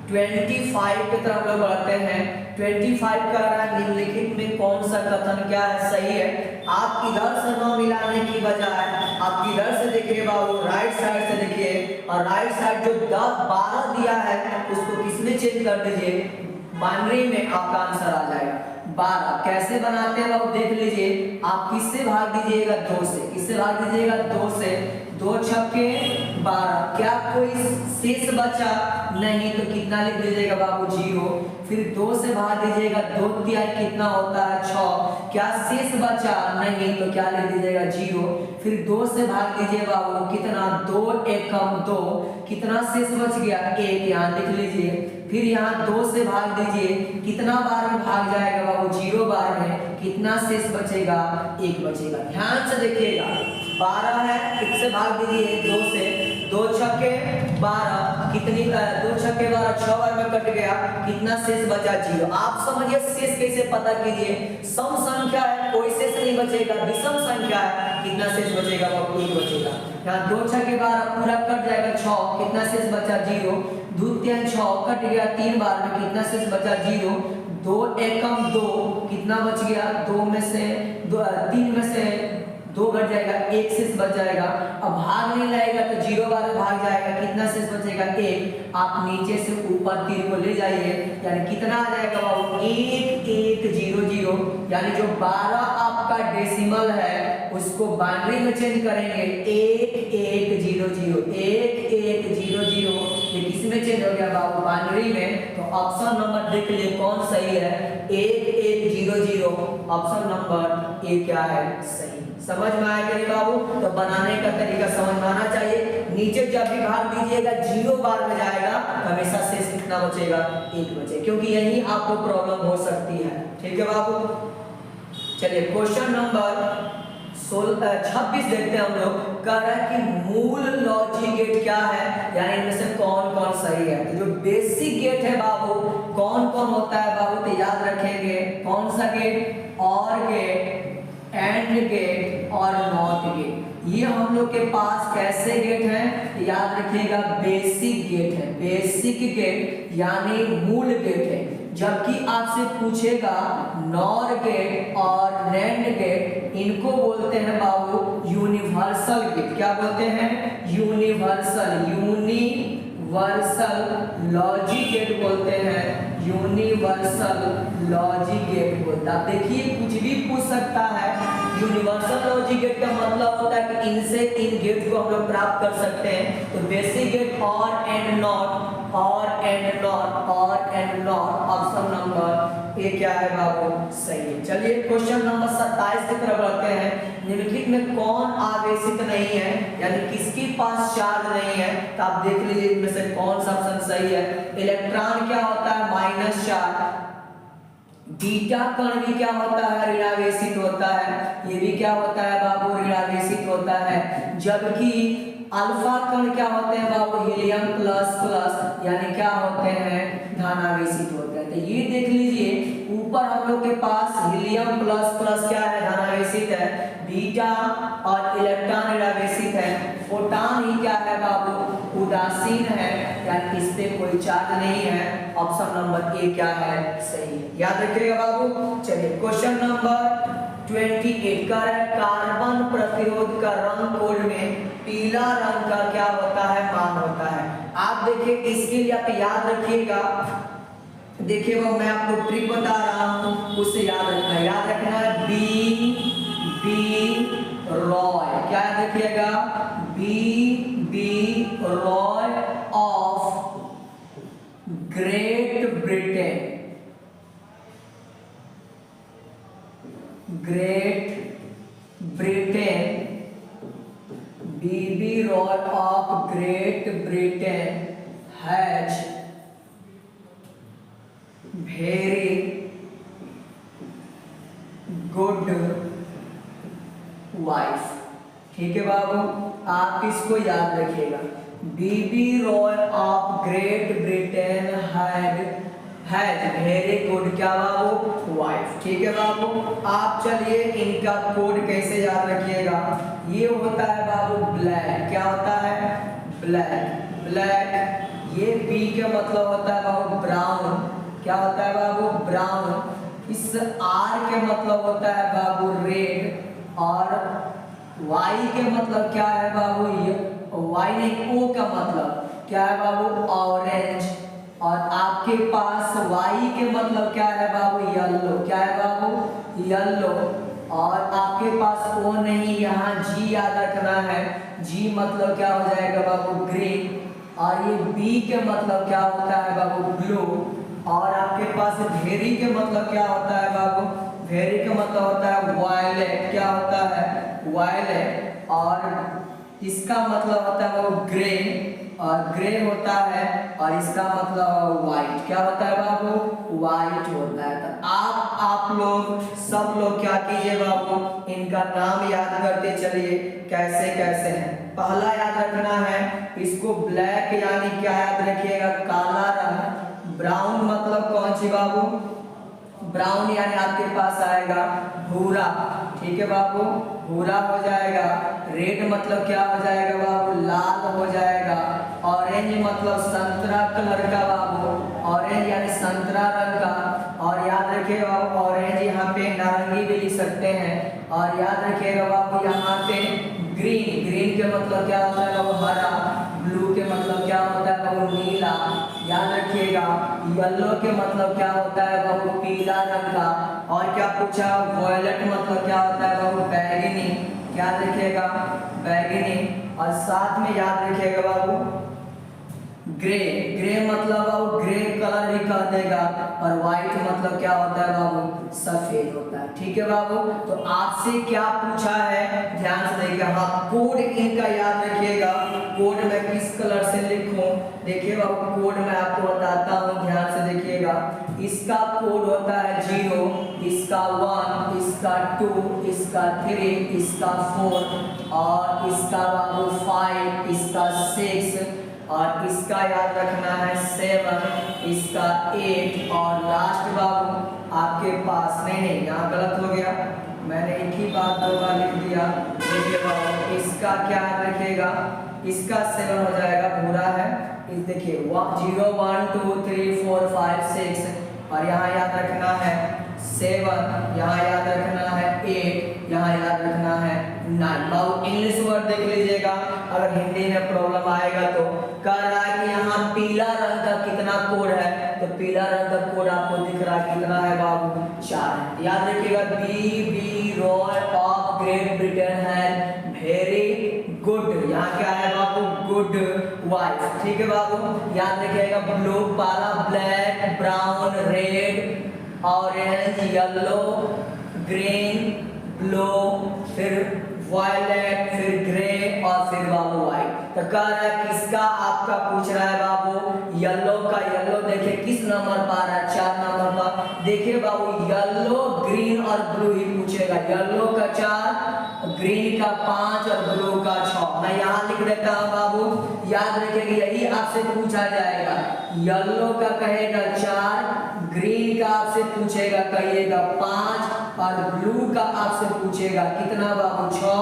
25 की तरफ लोग बढ़ते हैं। 25 का रहा है निम्नलिखित में कौन सा कथन क्या है सही है। आप इधर से न मिलाने की बजाय आप इधर से देखिए बाबू, राइट साइड से देखिए, और राइट साइड जो 10 12 दिया है उसको किसमें चेंज कर दीजिए, बाइनरी में आपका आंसर आ जाएगा 12। कैसे बनाते हैं बाबू देख लीजिए, आप किससे भाग दीजिएगा, 2 से। किससे भाग दीजिएगा, 2 से। 2 छक्के 12, क्या कोई शेष बचा, नहीं, तो कितना लिख दीजिएगा बाबू, 0। फिर 2 से भाग दीजिएगा, 2 तिहाई कितना होता है, 6, क्या शेष बचा, नहीं, तो क्या लिख दीजिएगा, 0। फिर 2 से भाग दीजिए बाबू, कितना, 2 एकम 2, कितना शेष बच गया, 1, यहाँ लिख लीजिए। फिर यहाँ 2 से भाग दीजिए, कितना बार में भाग जाएगा बाबू, 0 बार में, कितना शेष बचेगा, 1 बचेगा। ध्यान से देखिएगा, 12 है, 1 से भाग दीजिए, 2 से, 2 छक्के 12, कितनी, 2 छक्के 12, 6 बार में कट गया, कितना शेष बचा, 0। आप समझिए शेष कैसे पता कीजिए, सम संख्या है, कोई शेष नहीं बचेगा, विषम संख्या है, कितना शेष बचेगा बाबू, 1 बचेगा। यहाँ 2 छक्के 12 पूरा कट जाएगा, 6, कितना शेष बचा, 0। 2 3 6 कट गया 3 बार में, कितना शेष बचा, 0। 2 एकम 2, कितना बच गया, 2 में से 3 में से 2 घट जाएगा, 1 शेष बच जाएगा। अब भाग नहीं लगेगा तो 0 बार में भाग जाएगा, कितना शेष बचेगा, 1। आप नीचे से ऊपर तीर को ले जाइए, यानी कितना आ जाएगा बाबू, 1100, यानी जो 12 आपका डेसिमल है उसको बाइनरी में चेंज करेंगे, 1100, 1100, ये किसमें चेंज हो गया बाबू, बाइनरी में। तो ऑप्शन नंबर देख लीजिए कौन सही है, 1100, ऑप्शन नंबर ए क्या है, सही। समझ में आया कि बाबू, तो बनाने का तरीका समझ में आना चाहिए। नीचे जब भी भाग दीजिएगा 0 बार में जाएगा, हमेशा शेष कितना बचेगा, 1 बचे, क्योंकि यही आपको प्रॉब्लम हो सकती है। ठीक है बाबू, चलिए क्वेश्चन नंबर 26 देखते हैं हम लोग। कह रहा है कि मूल लॉजिक गेट क्या है, यानी इनमें से कौन कौन सही है। तो जो बेसिक गेट है बाबू, कौन कौन होता है बाबू, तो याद रखेंगे कौन सा गेट, और गेट, एंड गेट और नॉट गेट। ये हम लोग के पास कैसे गेट हैं, याद रखिएगा बेसिक गेट है, बेसिक गेट यानी मूल गेट है। जबकि आपसे पूछेगा नॉर गेट और नैंड गेट, इनको बोलते हैं बाबू यूनिवर्सल गेट। क्या बोलते हैं, यूनिवर्सल लॉजिक गेट बोलते हैं, यूनिवर्सल लॉजिक गेट बोलता है। देखिए कुछ भी पूछ सकता है। यूनिवर्सल लॉजिक गेट का मतलब होता है कि इनसे इन गेट को हम लोग प्राप्त कर सकते हैं। तो बेसिक गेट और and not, option number A क्या है बाबू, सही है। चलिए क्वेश्चन नंबर 27 की तरफ बढ़ते हैं। निम्नलिखित में कौन आवेशित नहीं है, यानी किसके पास चार्ज नहीं है, तो आप देख लीजिए इनमें से कौन सा ऑप्शन सही है। इलेक्ट्रॉन क्या होता है, माइनस चार्ज। बीटा कण भी क्या होता है, ऋणावेशित होता है। ये भी क्या होता है बाबू, ऋणावेशित होता है। जबकि अल्फा कण क्या होते हैं बाबू, हीलियम प्लस प्लस, यानी क्या होते हैं, धनावेशित होते हैं। तो ये देख लीजिए ऊपर हम लोग के पास हीलियम प्लस प्लस क्या है, धनावेशित है। बीटा और इलेक्ट्रॉन ऋणावेशित है। फोटॉन ही क्या है बाबू, उदासीन है, यानी इस पे कोई चार्ज नहीं है। ऑप्शन नंबर ए क्या है, सही है। याद रखिएगा बाबू। चलिए क्वेश्चन नंबर 28 का है, कार्बन प्रतिरोध का रंग कोड में पीला रंग का क्या होता है, मान होता है। आप देखिए इसके लिए आप याद रखिएगा, देखिए वो मैं आपको ट्रिक बता रहा हूं, उससे याद रखना है। याद रखना है बी रॉय, क्या देखिएगा, B Roy of Great Britain, BB Roy of Great Britain has very good wife. ठीक है बाबू, आप इसको याद रखिएगा। BB Roy of Great Britain had has, very good, क्या बाबू, वाइफ। ठीक है बाबू, आप चलिए इनका कोड कैसे याद रखिएगा। ये होता है बाबू ब्लैक, क्या होता है, ब्लैक, ब्लैक। ये बी के मतलब होता है बाबू ब्राउन, क्या होता है बाबू, ब्राउन। इस आर के मतलब होता है बाबू रेड, और वाई के मतलब क्या है बाबू, ये वाई नहीं, ओ का मतलब क्या है बाबू, ऑरेंज। और आपके पास वाई के मतलब क्या है बाबू, येलो, क्या है बाबू, येलो। और आपके पास ओ नहीं, यहाँ जी याद रखना है, जी मतलब क्या हो जाएगा बाबू, ग्रीन। और ये बी के मतलब क्या होता है बाबू, ब्लू। और आपके पास वेरी के मतलब क्या होता है बाबू, वेरी का मतलब होता है वायलेट, क्या होता है, वायलेट। और इसका मतलब होता है वो ग्रे, और ग्रे होता है, और इसका मतलब व्हाइट, क्या होता है बाबू, व्हाइट होता है। तो आप लोग सब लोग क्या कीजिए बाबू, इनका नाम याद करते चलिए कैसे कैसे है। पहला याद रखना है इसको ब्लैक, यानी क्या याद रखिएगा, काला रंग। ब्राउन मतलब कौन सी बाबू, ब्राउन यानी आपके पास आएगा भूरा, ठीक है बाबू, भूरा हो जाएगा। रेड मतलब क्या हो जाएगा बाबू, लाल हो जाएगा। ऑरेंज मतलब संतरा कलर का बाबू, ऑरेंज यानी संतरा रंग का। और याद रखिएगा बाबू, ऑरेंज यहाँ पे नारंगी भी लिख सकते हैं। और याद रखिएगा बाबू यहाँ पे ग्रीन, ग्रीन के मतलब क्या होता है बाबू, हरा। ब्लू के मतलब क्या होता है बाबू, नीला। याद रखिएगा येलो के मतलब क्या होता है बाबू, पीला रंग का। और क्या पूछा, वॉयलेट मतलब क्या होता है बाबू, बैगनी, याद रखिएगा, बैगनी। और साथ में याद रखिएगा बाबू ग्रे, ग्रे मतलब बाबू ग्रे कलर भी कह देगा। और व्हाइट मतलब क्या होता है बाबू, सफेद होता है। ठीक है बाबू, तो आपसे क्या पूछा है ध्यान से देखिए। हाँ, कोड इनका याद रखिएगा, कोड मैं किस कलर से लिखूं, देखिए बाबू कोड मैं आपको बताता हूँ, ध्यान से देखिएगा। इसका कोड होता है 0, इसका 1, इसका 2, इसका 3, इसका 4, और इसका बाबू 5, इसका 6, और इसका याद रखना है 7, इसका 8, और लास्ट बाबू आपके पास नहीं, यहाँ गलत हो गया, मैंने एक ही बात 2 बार लिख दिया। देखिए बाबू इसका क्या याद रखिएगा, इसका 7 हो जाएगा, पूरा है। इस देखिए 0, 1, 2, 3, 4, 5, 6, और यहाँ याद रखना है 7, यहाँ याद रखना है 8, यहाँ याद रखना है 9। बाबू इंग्लिश वर्ड देख लीजिएगा, अगर हिंदी में प्रॉब्लम आएगा तो। कह रहा है कि यहाँ पीला रंग का कितना कोड है, तो पीला रंग का कोड आपको दिख रहा है कितना है बाबू, 4। याद रखिएगा B Roy of Great Britain है वेरी गुड, यहाँ क्या है बाबू, गुड वाइफ। ठीक है बाबू, याद रखिएगा ब्लू पाला, black, brown, red, orange, yellow, green, blue, फिर वायलेट, फिर ग्रे, और फिर बाबू व्हाइट। तो कह रहा है किसका आपका पूछ रहा है बाबू, येलो का। येलो देखिए किस नंबर पर आ रहा है, 4 नंबर पर। देखिए बाबू येलो, ग्रीन और ब्लू ही पूछेगा, येलो का 4, ग्रीन का 5, और ब्लू का 6। मैं यहाँ लिख देता हूँ बाबू, याद रखिएगा यही आपसे पूछा जाएगा। येलो का कहेगा 4, ग्रीन का आपसे पूछेगा कहिएगा 5, और ब्लू का आपसे पूछेगा कितना बाबू, 6।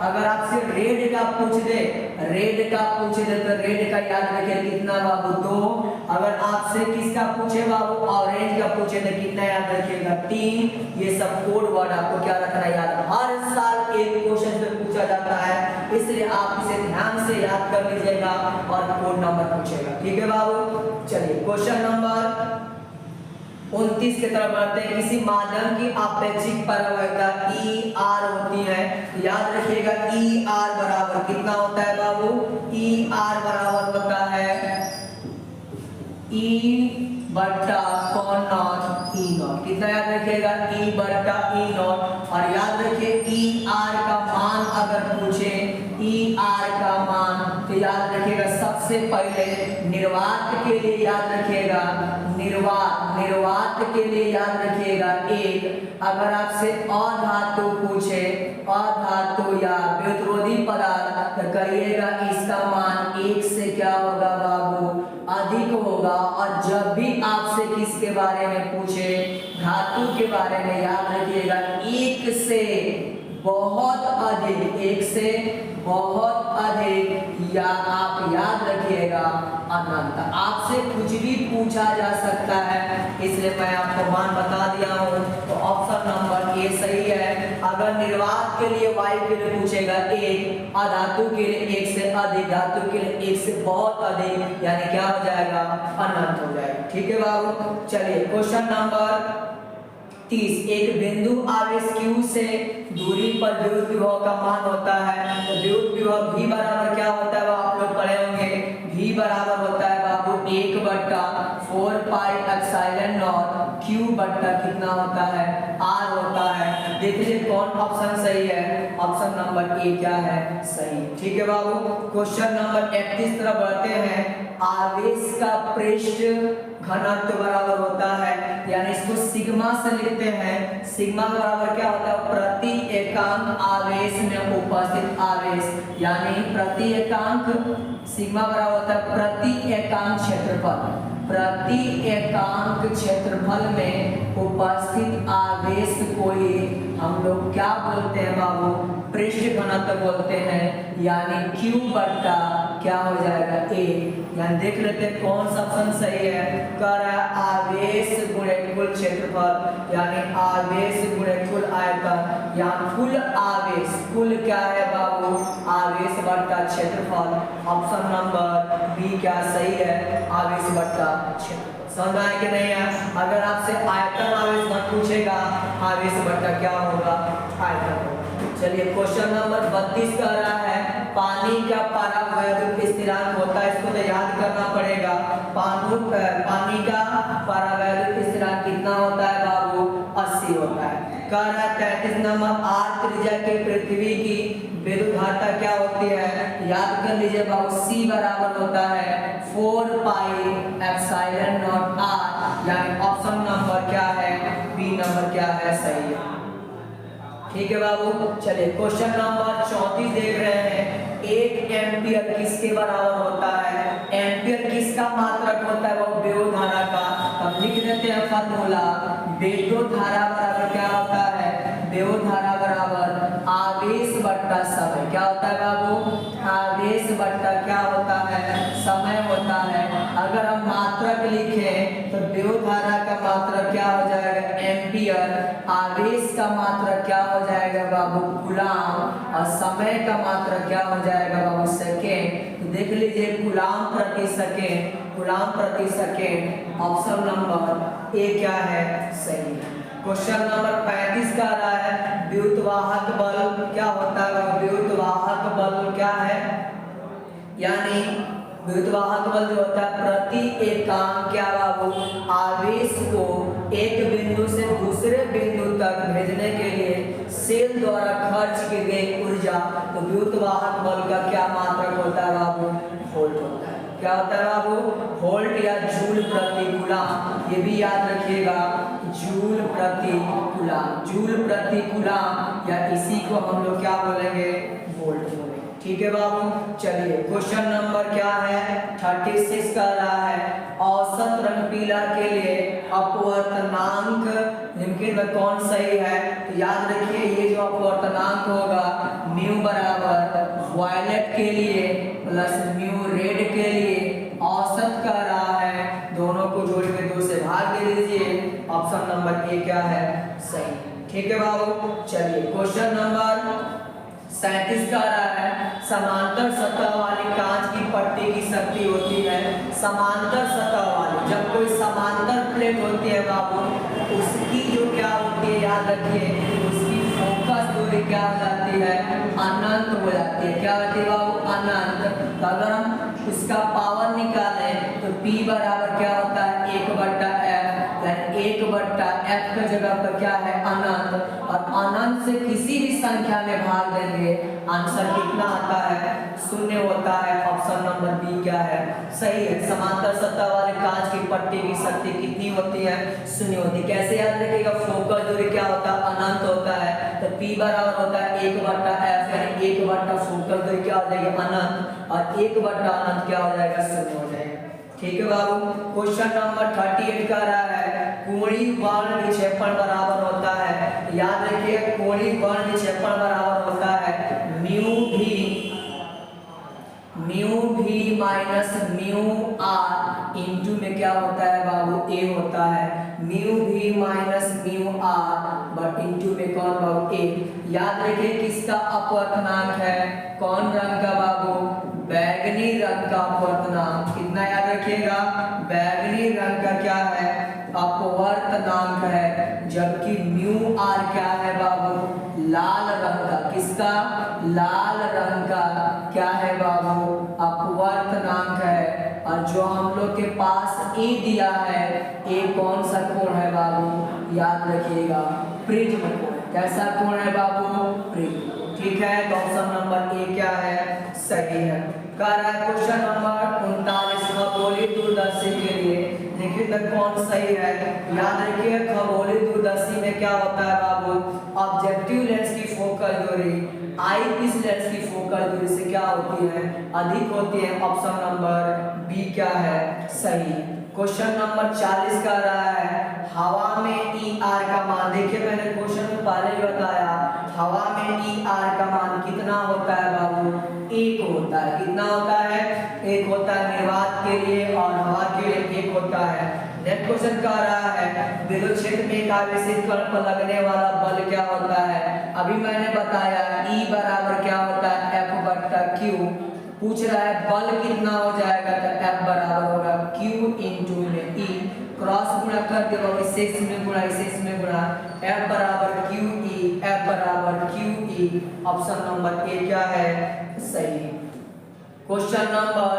अगर आपसे रेड का पूछ दे, रेड का पूछ दे तो रेड का याद रखिए कितना बाबू, 2। अगर आपसे किसका पूछे बाबू, ऑरेंज का पूछे तो कितना याद रखिएगा, 3। ये सब कोड वर्ड आपको क्या रखना याद, हर साल एक क्वेश्चन पे पूछा जाता है, इसलिए आप इसे ध्यान से याद कर लीजिएगा और कोड नंबर पूछेगा। ठीक है बाबू, चलिए क्वेश्चन नंबर 29 की तरफ बढ़ते हैं। किसी माध्यम की आपेक्षिक परवैता ई आर होती है, याद रखिएगा ई आर बराबर कितना होता है बाबू, ई आर बराबर होता है ई बट्टा कॉन नॉट ई नॉट। कितना याद रखिएगा, ई बट्टा ई नॉट। और याद रखिए ई आर का मान अगर पूछे, ई आर का मान, तो याद रखिएगा सबसे पहले निर्वात के लिए याद रखिएगा, निर्वात के लिए याद रखिएगा 1। अगर आपसे अधातु पूछे, अधातु या विरोधी पदार्थ, तो कहिएगा इसका मान 1 से क्या होगा बाबू, अधिक होगा। और जब भी आपसे आपसे किसके बारे में पूछे, धातु के बारे में, याद रखिएगा एक से बहुत अधिक, एक से बहुत अधिक, या आप याद रखिएगा अनंत। आपसे कुछ भी पूछा जा सकता है, इसलिए मैं आपको मान बता दिया हूं। तो ऑप्शन नंबर ए सही है। अगर निर्वात के लिए वायु के लिए पूछेगा एक, अधातु के लिए एक से अधिक, धातु के लिए एक से बहुत अधिक, यानी क्या हो जाएगा, अनंत हो जाएगा। ठीक है बाबू, चलिए क्वेश्चन नंबर 30। एक बिंदु आवेश Q से दूरी पर विद्युत विभव का मान होता है, तो विद्युत विभव V बराबर क्या होता है वो आप लोग पढ़े होंगे। V बराबर होता है बाबू 1/4 पाई एप्सिलॉन नॉट Q बट्टा कितना होता है, R होता है। देख लीजिए कौन ऑप्शन सही है, ऑप्शन नंबर ए क्या है, सही। ठीक है बाबू, क्वेश्चन नंबर 31 तरफ बढ़ते हैं। आवेश का पृष्ठ घनत्व बराबर होता है, यानी इसको सिग्मा से लिखते हैं। सिग्मा बराबर क्या होता है, प्रति एकांक आवेश में उपस्थित आवेश, यानी प्रति एकांक, सिग्मा बराबर होता है प्रति एकांक क्षेत्रफल, प्रति एकांक क्षेत्रफल में उपस्थित आवेश को ही हम लोग क्या बोलते हैं बाबू, पृष्ठ घनत्व बोलते हैं, यानी Q बट्टा क्या हो जाएगा, A। यानी देख लेते हैं कौन सा ऑप्शन सही है। कर आवेश गुणे कुल क्षेत्रफल, यानी आवेश गुणे कुल आयतन, या कुल आवेश, कुल क्या है बाबू, आवेश बट्टा क्षेत्रफल। ऑप्शन नंबर बी क्या सही है, आवेश बट्टा क्षेत्रफल। समझ आए कि नहीं है? अगर आपसे आयतन आवेश मत पूछेगा, आवेश बट्टा क्या होगा, आयतन होगा। चलिए क्वेश्चन नंबर 32 कह रहा है पानी का परावैद्युत स्थिरांक होता है, इसको तो याद करना पड़ेगा। पानी का परावैद्युत स्थिरांक कितना होता है बाबू, 80 होता है। कह रहा है 33 नंबर आर त्रिज्या के पृथ्वी की विद्युत धारा क्या होती है, याद कर लीजिए बाबू, सी बराबर होता है 4 पाई एप्सिलॉन नॉट आर, यानी ऑप्शन नंबर क्या है, बी नंबर क्या है, सही है। ठीक है बाबू, चलिए क्वेश्चन नंबर 34 देख रहे हैं। 1 एम्पियर किसके बराबर होता है, एम्पियर किसका मात्रक होता है, वो विद्युत धारा का। अब लिख देते हैं फार्मूला, विद्युत धारा बराबर क्या होता है, विद्युत धारा बराबर आवेश बट्टा समय, क्या होता है बाबू, आवेश बट्टा क्या होता है, समय होता है। अगर हम मात्रक लिखें तो विद्युत धारा का मात्रक क्या हो जाएगा, एम्पियर, आवेश का मात्रक क्या हो जाएगा बाबू, कूलाम, और समय का मात्रक क्या हो जाएगा बाबू, सेकेंड। तो देख लीजिए कूलाम प्रति सेकेंड, कूलाम प्रति सेकेंड, ऑप्शन नंबर ए क्या है, सही है। क्वेश्चन नंबर 35 का रहा है विद्युत वाहक बल क्या होता है, विद्युत वाहक बल क्या है, यानी विद्युत वाहक बल जो होता है प्रति एकांक क्या बाबू, आवेश को एक बिंदु से दूसरे बिंदु तक भेजने के लिए सेल द्वारा खर्च की गई ऊर्जा, तो विद्युत वाहक बल का क्या मात्रक होता है बाबू, वोल्ट होता है। क्या होता है बाबू, वोल्ट या जूल प्रति कूलाम, ये भी याद रखिएगा, जूल प्रति कूलाम, जूल प्रति कूलाम, या इसी को हम लोग क्या बोलेंगे, वोल्ट बोलेंगे। ठीक है बाबू, चलिए क्वेश्चन नंबर क्या है 36 का रहा है औसत रंगपीला के लिए अपवर्तनांक निम्नलिखित में कौन सही है, तो याद रखिए ये जो अपवर्तनांक होगा म्यू बराबर वायलेट के लिए प्लस म्यू रेड के लिए औसत का रहा है, दोनों को जोड़ के 2 से भाग दे दीजिए, ऑप्शन नंबर ए क्या है, सही। ठीक है बाबू, चलिए क्वेश्चन नंबर 37 का रहा है समांतर सतह वाली कांच की पट्टी की शक्ति होती है, समांतर सतह वाली, जब कोई समांतर प्लेट होती है बाबू, उसकी जो क्या होती है, याद रखिए उसकी फोकस दूरी क्या हो जाती है, अनंत हो जाती है। क्या होती है बाबू, अनंत। तो अगर हम उसका पावर निकालें तो P बराबर क्या होता है, 1/f, यानी 1/f की जगह पर क्या है, अनंत, और अनंत से किसी भी संख्या में भाग देंगे आंसर कितना आता है, 0 होता है। ऑप्शन नंबर बी क्या है, सही है। समांतर सतह वाले कांच की पट्टी की शक्ति कितनी होती है, 0 होती है। कैसे याद रखिएगा, फोकस दूरी क्या होता है, अनंत होता है, तो P बराबर होता है 1/f, यानी 1/, फोकस दूरी क्या हो जाएगी, अनंत, और 1/, अनंत क्या हो जाएगा, 0 हो जाएगा। ठीक है बाबू, क्वेश्चन नंबर 38 का रहा भी माइनस म्यू आर इंटू में क्या होता है बाबू ए होता है, म्यू भी माइनस म्यू आर बट इंटू में कौन बाबू ए। याद रखिए किसका अपवर्तनांक है, कौन रंग का बाबू, बैगनी रंग का अपवर्तनांक। कितना याद रखिएगा, बैगनी रंग का क्या है, अपवर्तनांक है, जबकि म्यू आर क्या है बाबू, लाल रंग का। किसका, लाल रंग का क्या है बाबू, अपवर्तनांक है। और जो हम लोग के पास ए दिया है, ए कौन सा कोण है बाबू, याद रखिएगा प्रिज्म कोण। कैसा कोण है बाबू, प्रिज्म। ठीक है, तो ऑप्शन नंबर ए क्या है, सही है। कह रहा है क्वेश्चन नंबर 39 खगोलीय दूरदर्शी के लिए देखिए तक कौन सही है। याद रखिए खगोलीय दूरदर्शी में क्या होता है बाबू, ऑब्जेक्टिव लेंस की फोकल दूरी आई पीस लेंस की फोकल दूरी से क्या होती है, अधिक होती है। ऑप्शन नंबर बी क्या है, सही। क्वेश्चन नंबर 40 का रहा है हवा में ई आर का मान। देखिए मैंने क्वेश्चन में पहले ही बताया, हवा में ई आर का मान कितना होता है बाबू, एक होता है। कितना होता है, एक होता है निर्वात के लिए और हवा के लिए एक होता है। नेक्स्ट क्वेश्चन कह रहा है विद्युत क्षेत्र में एक आवेशित कण पर लगने वाला बल क्या होता है। अभी मैंने बताया E बराबर क्या होता है, F बटा Q। पूछ रहा है बल कितना हो जाएगा, तो F बराबर होगा Q इंटू में E, क्रॉस गुणा कर दे और इसे इसमें गुणा, इसे इसमें गुणा, F बराबर QE, F बराबर QE। ऑप्शन नंबर ए क्या है, सही। क्वेश्चन नंबर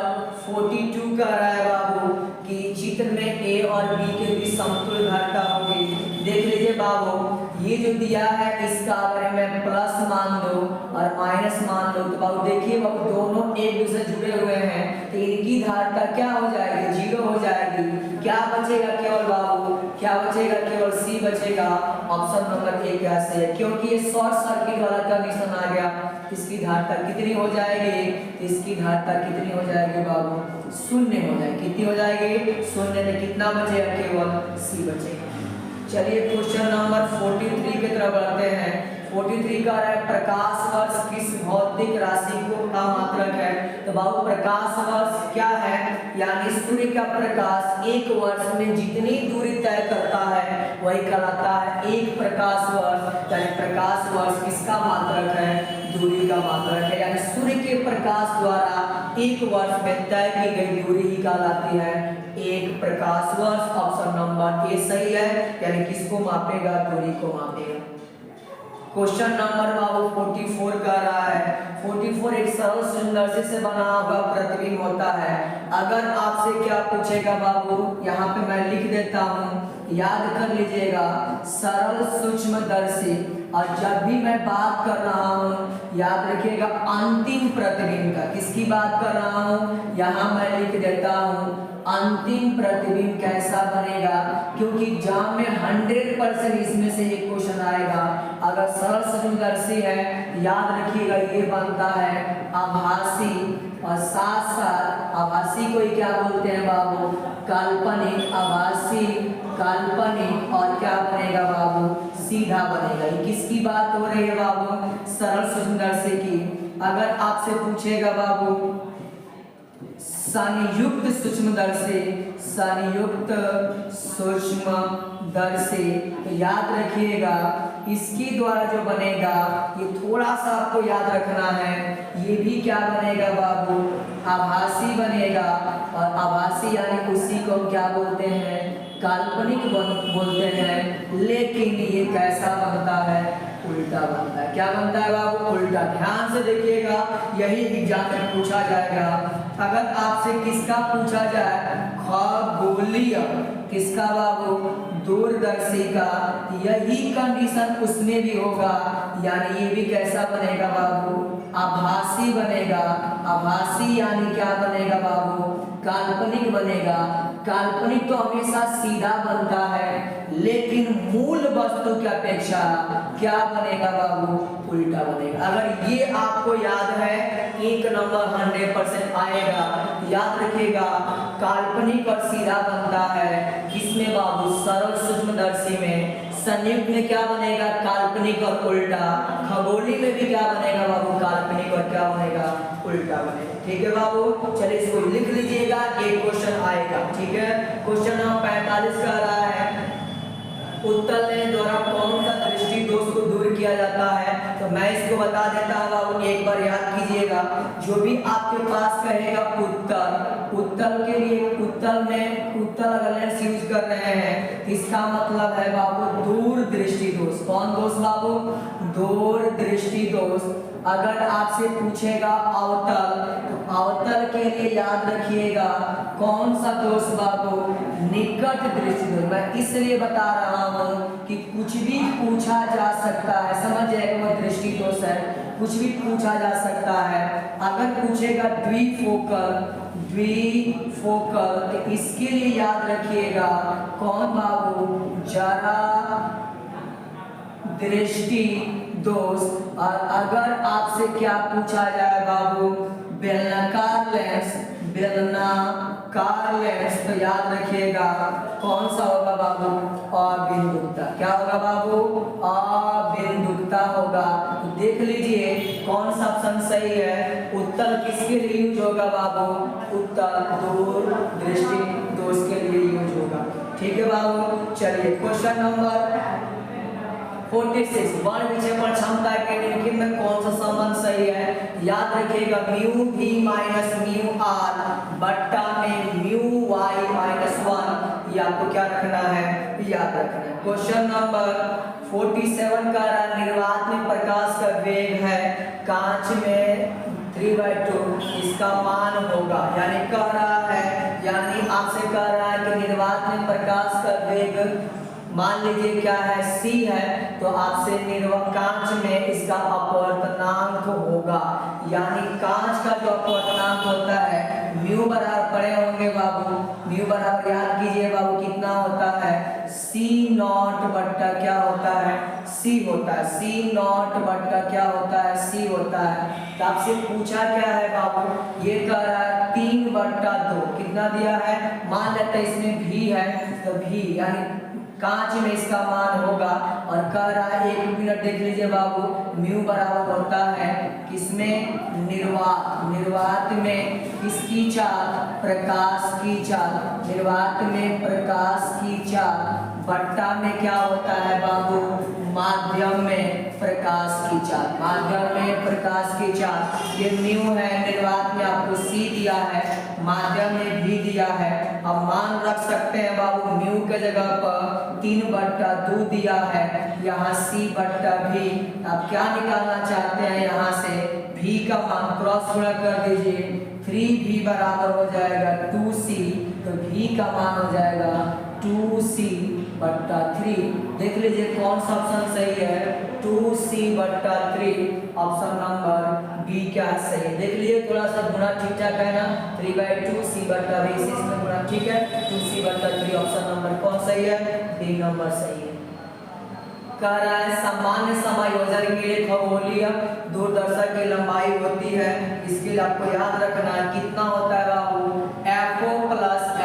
42 का रहा है बाबू कि चित्र में ए और बी के बीच समतुल्य धारिता होगी। देख लीजिए बाबू ये जो दिया है इसका अगर मैं प्लस मान दो और माइनस मान दो तो बाबू देखिए बाबू दोनों एक दूसरे जुड़े हुए हैं तो इनकी धारिता क्या हो जाएगी, जीरो हो जाएगी। क्या बचेगा केवल बाबू, क्या बचेगा, केवल सी बचेगा। ऑप्शन नंबर ए क्या सही है, क्योंकि ये शॉर्ट सर्किट वाला कंडीशन आ गया। इसकी धारिता कितनी हो जाएगी, इसकी धारिता कितनी हो जाएगी बाबू, शून्य हो जाएगी। कितनी हो जाएगी, शून्य में कितना बचेगा, केवल सी बचेगा। चलिए क्वेश्चन नंबर 43 की तरफ बढ़ते हैं। 43 का है प्रकाश वर्ष किस भौतिक राशि को का मात्रक है। तो बाबू प्रकाश वर्ष क्या है, यानी सूर्य का प्रकाश एक वर्ष में जितनी दूरी तय करता है वही कहलाता है एक प्रकाश वर्ष। यानी प्रकाश वर्ष किसका मात्रक है, दूरी का मात्रक है। यानी सूर्य के प्रकाश द्वारा एक वर्ष में तय की गई दूरी ही कहलाती है एक प्रकाश वर्ष। ऑप्शन नंबर ए सही है, यानी किसको मापेगा, दूरी को मापेगा। क्वेश्चन नंबर बाबू 44 का रहा है 44 एक सरल सुंदरसी से बना हुआ प्रतिबिंब होता है। अगर आपसे क्या पूछेगा बाबू, यहाँ पे मैं लिख देता हूँ, याद कर लीजिएगा सरल सूक्ष्मदर्शी। और जब भी मैं बात कर रहा हूँ याद रखिएगा अंतिम प्रतिबिंब का, किसकी बात कर रहा हूँ, यहाँ मैं लिख देता हूँ अंतिम प्रतिबिंब कैसा बनेगा, क्योंकि एग्जाम में 100% इसमें से एक क्वेश्चन आएगा। अगर सरल सूक्ष्मदर्शी है याद रखिएगा ये बनता है आभासी, और साथ साथ आभासी को ही क्या बोलते हैं बाबू, काल्पनिक। आभासी, काल्पनिक और क्या बनेगा बाबू, सीधा बनेगा। ये किसकी बात हो रही है बाबू, सरल सूक्ष्मदर्शी की। अगर आपसे पूछेगा बाबू संयुक्त सूक्ष्मदर्शी, संयुक्त सूक्ष्मदर्शी, तो याद रखिएगा इसकी द्वारा जो बनेगा ये थोड़ा सा आपको याद रखना है, ये भी क्या बनेगा बाबू, आभासी बनेगा। और आभासी यानी उसी को हम क्या बोलते हैं, काल्पनिक बोलते हैं। लेकिन ये कैसा बनता है, उल्टा बनता है। क्या बनता है बाबू, उल्टा। ध्यान से देखिएगा यही एग्जाम में पूछा जाएगा। अगर आपसे किसका पूछा जाए, खगोलीय, किसका बाबू, दूरदर्शी का, यही कंडीशन उसमें भी होगा। यानी ये भी कैसा बनेगा बाबू, आभासी बनेगा। आभासी यानी क्या बनेगा बाबू, काल्पनिक बनेगा। काल्पनिक तो हमेशा सीधा बनता है, लेकिन मूल वस्तु की अपेक्षा क्या बनेगा बाबू, उल्टा बनेगा। अगर ये आपको याद है 1 नंबर 100% आएगा। याद रखिएगा काल्पनिक और सीधा बनता है किसमें बाबू, सरल सूक्ष्मदर्शी में। संयुक्त में क्या बनेगा, काल्पनिक और उल्टा। खगोलीय में भी क्या बनेगा बाबू, काल्पनिक और क्या बनेगा, उल्टा बनेगा। ठीक है बाबू, चलिए इसको लिख लीजिएगा, एक क्वेश्चन आएगा। ठीक है, क्वेश्चन नंबर 45 का रहा है उत्तल लेंस द्वारा कौन सा दृष्टि दोष को दूर किया जाता है। तो मैं इसको बता देता हूँ बाबू, एक बार याद कीजिएगा। जो भी आपके पास कहेगा उत्तल के लिए, उत्तल अगर लेंस यूज कर रहे हैं, इसका मतलब है बाबू दूर दृष्टि दोष। कौन दोष बाबू? दूर दृष्टि दोष। अगर आपसे पूछेगा अवतल, तो अवतल के लिए याद रखिएगा कौन सा दोष बाबू? निकट दृष्टि दोष। मैं इसलिए बता रहा हूँ कि कुछ भी पूछा जा सकता है, समझ जाएगा, वो दृष्टि दोष है, कुछ भी पूछा जा सकता है। अगर पूछेगा द्विफोकल, तो इसके लिए याद रखिएगा कौन बाबू? जरा दृष्टि दोष। और अगर आपसे क्या पूछा जाए बाबू? बेलनाकार लेंस, तो याद रखिएगा कौन सा होगा बाबू? अबिंदुकता। क्या होगा बाबू? अबिंदुकता होगा। तो देख लीजिए कौन सा ऑप्शन सही है। उत्तल किसके लिए यूज होगा बाबू? उत्तल दूर दृष्टि दोष के लिए यूज होगा। ठीक है बाबू, चलिए क्वेश्चन नंबर 46 वर्ण विक्षेपण क्षमता के निम्नलिखित में कौन सा संबंध सही है? याद रखिएगा mu v minus mu r बट्टा में म्यू y माइनस 1, ये आपको क्या रखना है? याद रखना है। क्वेश्चन नंबर 47 का निर्वात में प्रकाश का वेग है कांच में 3/2, इसका मान होगा। यानी कह रहा है, यानी आपसे कह रहा है कि निर्वात में प्रकाश का वेग मान लीजिए क्या है? c है, तो आपसे कांच में इसका अपवर्तनांक होगा। यानी कांच का जो अपवर्तनांक होता है म्यू बराबर पड़े होंगे बाबू, म्यू बराबर याद कीजिए बाबू कितना होता है? c नॉट बट्टा क्या होता है? c होता है। c नॉट बट्टा क्या होता है? c होता है। तो आपसे पूछा क्या है बाबू? ये कह रहा है 3/2, कितना दिया है? मान लेते हैं इसमें v है, तो v यानी कांच में इसका मान होगा। और कह रहा है 1 मिनट देख लीजिए बाबू, म्यू बराबर होता है किसमें? निर्वात में किसकी चाल? प्रकाश की चाल। निर्वात में प्रकाश की चाल बट्टा में क्या होता है बाबू? माध्यम में प्रकाश की चाल। माध्यम में प्रकाश की चाल, ये म्यू है, निर्वात में आपको c दिया है, माध्यम में भी दिया है। अब मान रख सकते हैं बाबू, म्यू के जगह पर 3/2 दिया है, यहाँ c/v। अब क्या निकालना चाहते हैं? यहाँ से v का मान क्रॉस गुणा कर दीजिए, 3v बराबर हो जाएगा 2c, तो v का मान हो जाएगा 2c/3। देख लीजिए कौन सा ऑप्शन सही है? 2c/3, ऑप्शन नंबर बी क्या सही है? देख लीजिए थोड़ा सा गुणा ठीक ठाक है ना, 3/2 c/v, इसमें गुणा ठीक है, 2c/3, ऑप्शन नंबर कौन सही है? डी नंबर सही है। कह रहा है सामान्य समायोजन के लिए खगोलीय दूरदर्शक की लंबाई होती है, इसके लिए आपको याद रखना है कितना होता है बाबू? FO +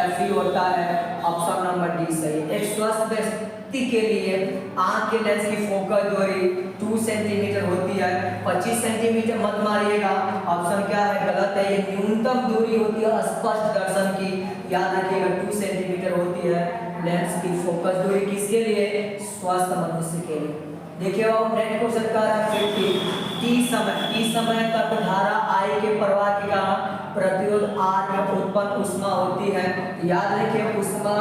FE होता है, ऑप्शन नंबर डी सही है। एक स्वस्थ व्यक्ति के लिए आंख के लेंस की फोकल दूरी 2 सेंटीमीटर होती है, 25 सेंटीमीटर मत मारिएगा, ऑप्शन क्या है? गलत है। ये न्यूनतम दूरी होती है स्पष्ट दर्शन की, याद रखिएगा 2 सेंटीमीटर होती है लेंस की फोकस दूरी। किसके लिए? स्वस्थ मनुष्य के लिए। देखिए अब नेक्स्ट क्वेश्चन का है टी समय तक धारा I के प्रवाह के कारण प्रतिरोध R में उत्पन्न ऊष्मा होती है। याद रखिए ऊष्मा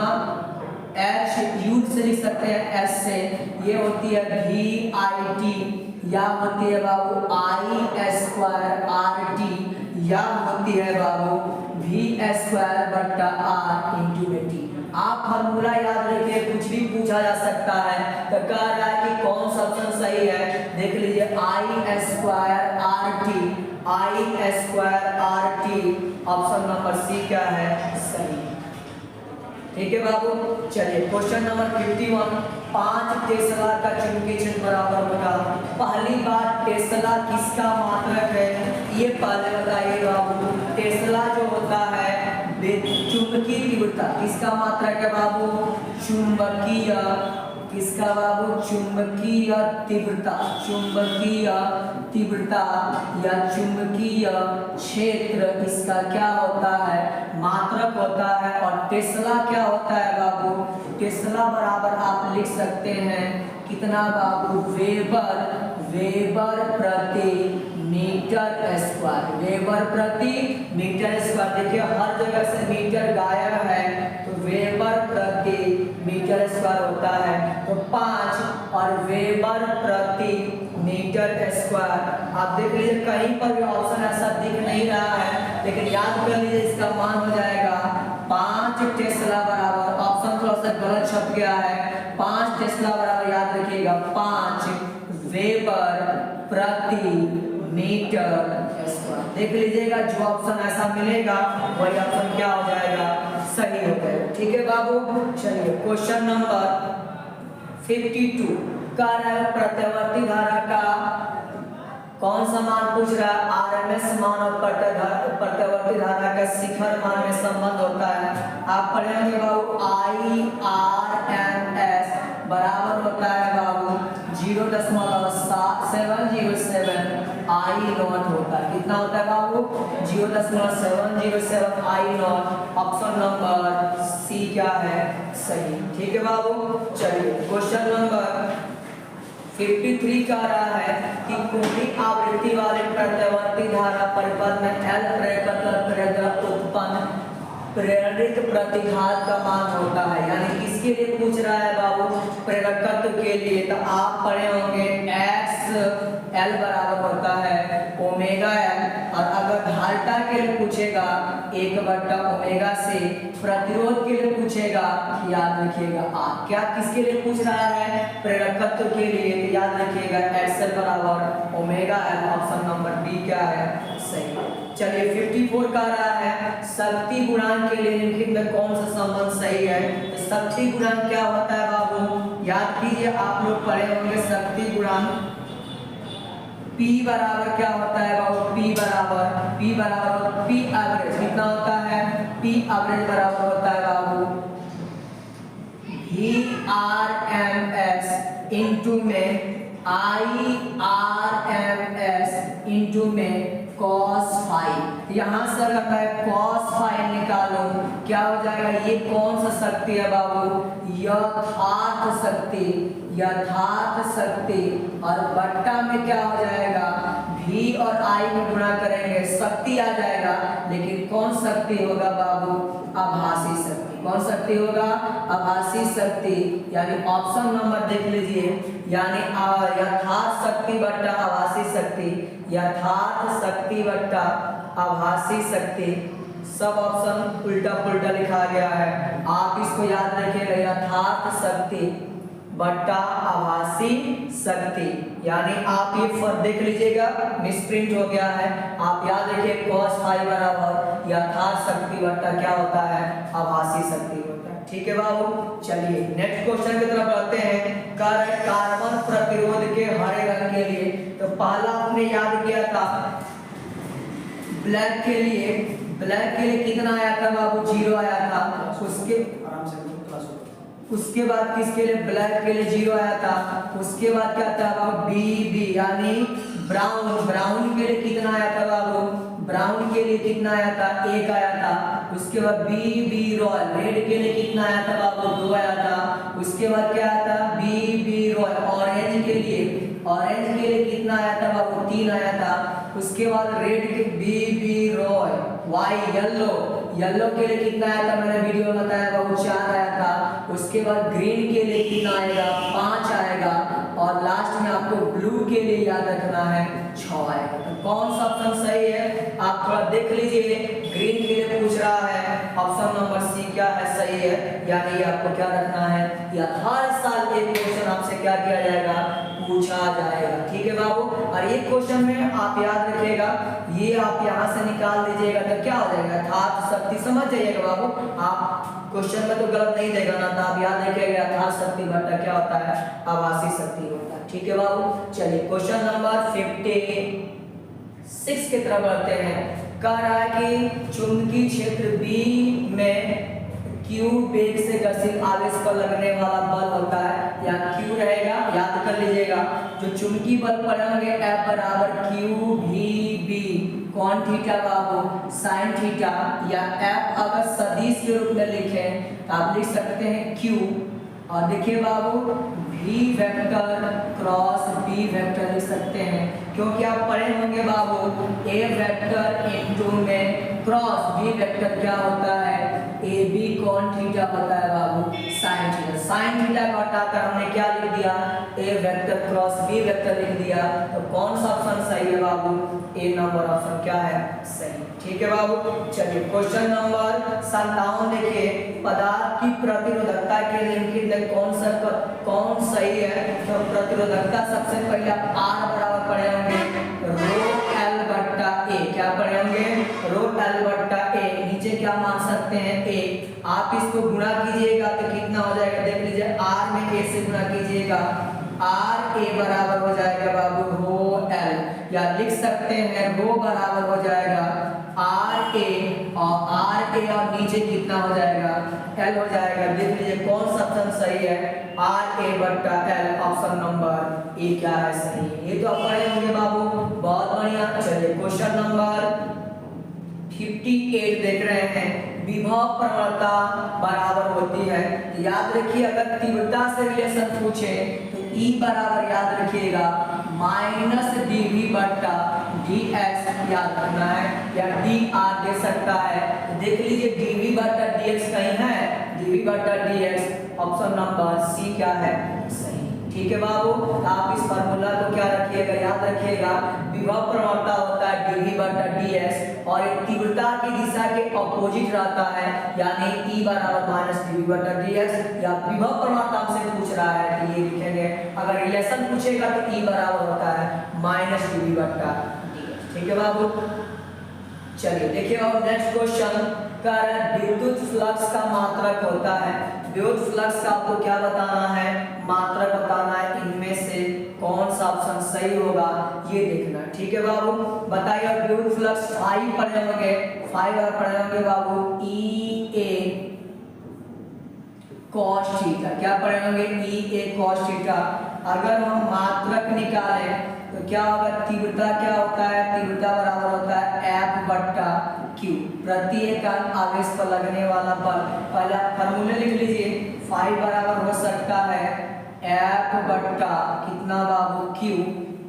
H यूज से लिख सकते हैं S से, ये होती है VIT, या होती है बाबू I² RT, या होती है बाबू V²/R × T। आप फॉर्मूला याद रखिए, कुछ भी पूछा जा सकता है। तो कह रहा है कि कौन सा ऑप्शन सही है? देख लीजिए I²RT, ऑप्शन नंबर सी क्या है? सही। ठीक है बाबू, चलिए क्वेश्चन नंबर 51, 5 टेस्ला का चुंबकीय क्षेत्र बराबर होगा। पहली बात टेस्ला किसका मात्रक है? ये पहले बताइए बाबू। टेस्ला जो होता है चुंबकीय तीव्रता, किसका मात्रक है बाबू? चुंबकीय किसका बाबू? चुंबकीय तीव्रता, चुंबकीय तीव्रता या चुंबकीय क्षेत्र इसका क्या होता है? मात्रक होता है। और टेस्ला क्या होता है बाबू? टेस्ला बराबर आप लिख सकते हैं कितना बाबू? वेबर प्रति मीटर स्क्वायर, वेबर प्रति मीटर स्क्वायर। देखिए हर जगह से मीटर गायब है तो वेबर प्रति मीटर स्क्वायर होता है तो 5 और वेबर प्रति मीटर स्क्वायर। आप देख लीजिए कहीं पर भी ऑप्शन ऐसा दिख नहीं रहा है, लेकिन याद कर लीजिए इसका मान हो जाएगा 5 टेस्ला बराबर, ऑप्शन थोड़ा सा गलत छप गया है, 5 टेस्ला बराबर याद रखिएगा 5 वेबर प्रति मीटर स्क्वायर। देख लीजिएगा जो ऑप्शन ऐसा मिलेगा वही ऑप्शन क्या हो जाएगा? सही हो जाएगा। ठीक है बाबू, चलिए क्वेश्चन नंबर 52 कह रहा है प्रत्यावर्ती धारा का कौन सा मान पूछ रहा है? आरएमएस मान और प्रत्यावर्ती धारा का शिखर मान में संबंध होता है। आप पढ़ेंगे बाबू IRMS बराबर होता है बाबू 0.707 I नॉट होता है। कितना होता है बाबू? 0.707 I नॉट। ऑप्शन नंबर सी क्या है? सही। ठीक है बाबू, चलिए क्वेश्चन नंबर 53 कह रहा है कि कोणीय आवृत्ति वाले प्रत्यावर्ती धारा परिपथ में L प्रेरक उत्पन्न प्रेरित प्रतिघात का मान होता है। यानी किसके लिए पूछ रहा है बाबू? प्रेरकत्व के लिए। तो आप पढ़े होंगे x L बराबर होता है ओमेगा L, और अगर धारिता के लिए पूछेगा 1/ओमेगा से, प्रतिरोध के लिए पूछेगा याद रखिएगा R। क्या किसके लिए पूछ रहा है? प्रेरकत्व के लिए। तो याद रखिएगा XL बराबर omega L। Option number B क्या है? सही। चलिए 54 कह रहा है शक्ति गुणांक के लिए निम्नलिखित में कौन सा संबंध सही है? तो शक्ति गुणांक क्या होता है बाबू? याद कीजिए, आप लोग पढ़े होंगे शक्ति गुणांक P बराबर क्या होता है बाबू? P बराबर P एवरेज। कितना होता है? P एवरेज बराबर होता है बाबू VRMS इंटू में IRMS इंटू में cos फाई। यहाँ से अगर मैं cos फाई निकालूं क्या हो जाएगा? ये कौन सा शक्ति है बाबू? यथार्थ शक्ति, यथार्थ शक्ति। और बट्टा में क्या हो जाएगा? V और I में गुणा करेंगे शक्ति आ जाएगा, लेकिन कौन शक्ति होगा बाबू? आभासी शक्ति। कौन शक्ति होगा? आभासी शक्ति। यानी ऑप्शन नंबर देख लीजिए, यानी यथार्थ शक्ति बट्टा आभासी शक्ति, यथार्थ शक्ति बट्टा आभासी शक्ति। सब ऑप्शन उल्टा पुल्टा लिखा गया है, आप इसको याद रखिएगा यथार्थ शक्ति बट्टा आभासी शक्ति। यानी आप ये फर्क देख लीजिएगा मिसप्रिंट हो गया है, आप याद रखिए cos फाई बराबर यथार्थ शक्ति बट्टा क्या होता है? आभासी शक्ति होता है। ठीक है बाबू, चलिए नेक्स्ट क्वेश्चन की तरफ बढ़ते हैं। कार्बन प्रतिरोध के हरे रंग के लिए, तो पहला आपने याद किया था ब्लैक के लिए, ब्लैक के लिए कितना आया था बाबू? 0 आया था। उसके बाद किसके लिए? ब्लैक के लिए 0 आया था। उसके बाद क्या था बाबू? बी यानी ब्राउन, ब्राउन के लिए कितना आया था बाबू? ब्राउन के लिए कितना आया था? 1 आया था। उसके बाद बी रॉयल, रेड के लिए कितना आया था बाबू? 2 आया था। उसके बाद क्या आया था? B royal. ऑरेंज के लिए, ऑरेंज के लिए कितना आया था बाबू? 3 आया था। उसके बाद रेड के B royal. Y yellow, yellow के लिए कितना आया था? मैंने वीडियो में बताया बाबू 4 आया था। उसके बाद ग्रीन के लिए कितना आएगा? 5 आएगा। और लास्ट में आपको ब्लू के लिए याद रखना है 6 आएगा। तो कौन सा ऑप्शन सही है आप थोड़ा देख लीजिए। ग्रीन के लिए पूछ रहा है, ऑप्शन नंबर सी क्या है? सही है। यानी आपको क्या रखना है? या हर साल एक क्वेश्चन आपसे क्या किया जाएगा? पूछा जाएगा। ठीक है बाबू, और एक क्वेश्चन में आप याद रखिएगा, ये आप यहाँ से निकाल दीजिएगा तो क्या हो जाएगा? यथार्थ शक्ति। समझ जाइएगा बाबू, आप क्वेश्चन में तो गलत नहीं देगा ना, तो आप याद रखिएगा यथार्थ शक्ति बट्टा क्या होता है? आभासी शक्ति होता है। ठीक है बाबू, चलिए क्वेश्चन नंबर 56 की तरफ बढ़ते हैं। कह रहा है कि चुंबकीय क्षेत्र B में Q वेग से गतिशील आवेश पर लगने वाला बल होता है, या चुंबकीय बल पढ़े होंगे F बराबर क्यू भी बी, कौन थीटा बाबू साइन थीटा, या F अगर सदिश के रूप में लिखें तो आप लिख सकते हैं Q, और देखिए बाबू V vector cross B vector लिख सकते हैं, क्योंकि आप पढ़े होंगे बाबू A वेक्टर इनटू में क्रॉस B वेक्टर क्या होता है, AB कौन थीटा होता है बाबू साइन थीटा। साइन थीटा को हटाकर हमने क्या लिख दिया, A vector cross B vector लिख दिया, तो कौन सा ऑप्शन सही है बाबू, A नंबर ऑप्शन क्या है सही। ठीक है बाबू, चलिए क्वेश्चन नंबर 57 देखिए, पदार्थ की प्रतिरोधकता के लिए कौन सही है, तो प्रतिरोधकता सबसे पहले R बराबर पढ़े होंगे रो L बट्टा A, क्या पढ़े होंगे रो L बट्टा A, नीचे क्या मान सकते हैं A, आप इसको गुणा कीजिएगा तो कितना हो जाएगा, देख लीजिए R में A से गुणा कीजिएगा, R A बराबर हो जाएगा बाबू रो L, या लिख सकते हैं रो बराबर हो जाएगा R A, और R A और नीचे कितना हो जाएगा L हो जाएगा। देख लीजिए कौन सा ऑप्शन सही है, R A बट्टा L, ऑप्शन नंबर ए क्या है सही। ये तो आप पढ़े होंगे बाबू, बहुत बढ़िया। चलिए क्वेश्चन नंबर 58 देख रहे हैं, विभव प्रवणता बराबर होती है, याद रखिए अगर तीव्रता से रिलेशन पूछे तो E बराबर याद रखिएगा माइनस dV बट्टा dx याद रखना है, या dr दे सकता है, तो देख लीजिए dV बट्टा dx कहीं है, dV बट्टा dx, ऑप्शन नंबर सी क्या है सही। ठीक है बाबू, आप इस फार्मूला को क्या रखिएगा, याद रखिएगा विभव प्रवणता होता है dV बट्टा dx, और एक तीव्रता की दिशा के अपोजिट रहता है, यानी E बराबर माइनस dV बट्टा dx, या विभव प्रवणता से पूछ रहा है तो ये लिखेंगे, अगर रिलेशन पूछेगा तो E बराबर होता है माइनस dV बट्टा dx। ठीक है बाबू, चलिए देखिए और नेक्स्ट क्वेश्चन कर विद्युत फ्लक्स का मात्रक होता है, विद्युत फ्लक्स का आपको क्या बताना है, मात्रक बताना है, इनमें से कौन सा ऑप्शन सही होगा ये देखना। ठीक है बाबू, बताइए विद्युत फ्लक्स 5 पढ़े होंगे, 5 बार पढ़े होंगे बाबू E A cos थीटा, क्या पढ़े होंगे E A cos थीटा। अगर हम मात्रक निकालें तो क्या होगा, तीव्रता क्या होता है, तीव्रता बराबर होता है F बट्टा Q, प्रति इकाई आवेश पर लगने वाला बल। पहला फार्मूला लिख लीजिए, 5 बराबर हो सकता है F बट्टा कितना बाबू Q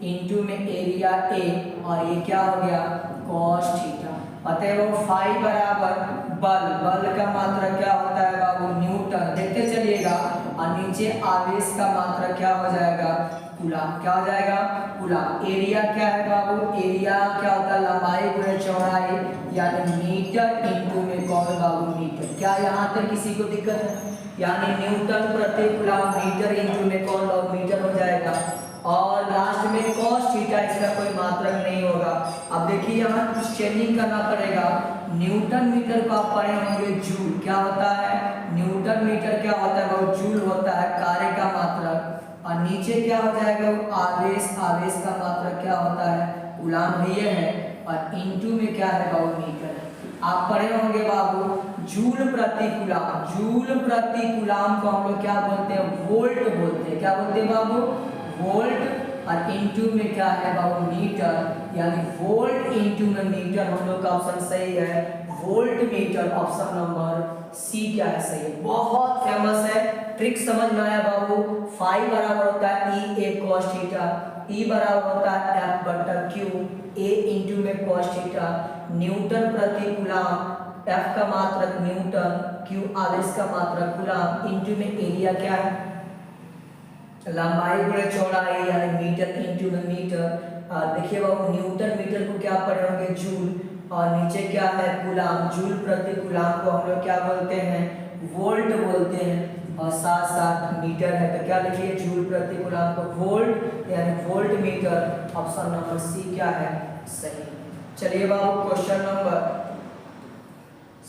इंटू में एरिया A, और ये क्या हो गया cos थीटा। अतः वो 5 बराबर बल, बल का मात्रक क्या होता है बाबू न्यूटन, देखते चलिएगा, और नीचे आवेश का मात्रक क्या हो जाएगा कूलम, क्या हो जाएगा कूलम। एरिया क्या है बाबू, एरिया क्या होता है लंबाई गुणे चौड़ाई, यानी मीटर इंटू में कौन बाबू मीटर। क्या यहाँ तक किसी को दिक्कत है, यानी न्यूटन प्रति कूलम मीटर इंटू में कौन बाबू मीटर हो जाएगा, और लास्ट में cos थीटा, इसका कोई मात्रक नहीं होगा। अब देखिए यहाँ कुछ चेंजिंग करना पड़ेगा, न्यूटन मीटर को आप पढ़े होंगे जूल, क्या होता है न्यूटन मीटर क्या होता है वो जूल होता है कार्य का मात्रक, और नीचे क्या हो जाएगा वो आवेश, आवेश का मात्रक क्या होता है कूलम ये है, और इंटू में क्या है बाबू मीटर। आप पढ़े होंगे बाबू जूल प्रति कूलम, जूल प्रति कूलम को हम लोग क्या बोलते हैं वोल्ट बोलते हैं, क्या बोलते हैं बाबू वोल्ट, और इंटू में क्या है बाबू मीटर, यानी वोल्ट इंटू में मीटर, हम लोग का ऑप्शन सही है वोल्ट मीटर, ऑप्शन नंबर सी क्या है सही है। बहुत फेमस है, ट्रिक समझ में आया बाबू। 5 बराबर होता है E A cos theta, E बराबर होता है F बट्टा Q, A इंटू में cos थीटा, न्यूटन प्रति कूलम, F का मात्रक न्यूटन, Q आवेश का मात्रक कूलम, इंटू में एरिया क्या है लंबाई गुणे चौड़ाई, यानी मीटर इंटू में मीटर। देखिए बाबू न्यूटन मीटर को क्या पढ़े होंगे जूल, और नीचे क्या है कूलम, जूल प्रति कूलम को हम लोग क्या बोलते हैं वोल्ट बोलते हैं, और साथ साथ मीटर है तो क्या लिखिए जूल प्रति कूलम को वोल्ट, यानी वोल्ट मीटर, ऑप्शन नंबर सी क्या है सही। चलिए बाबू क्वेश्चन नंबर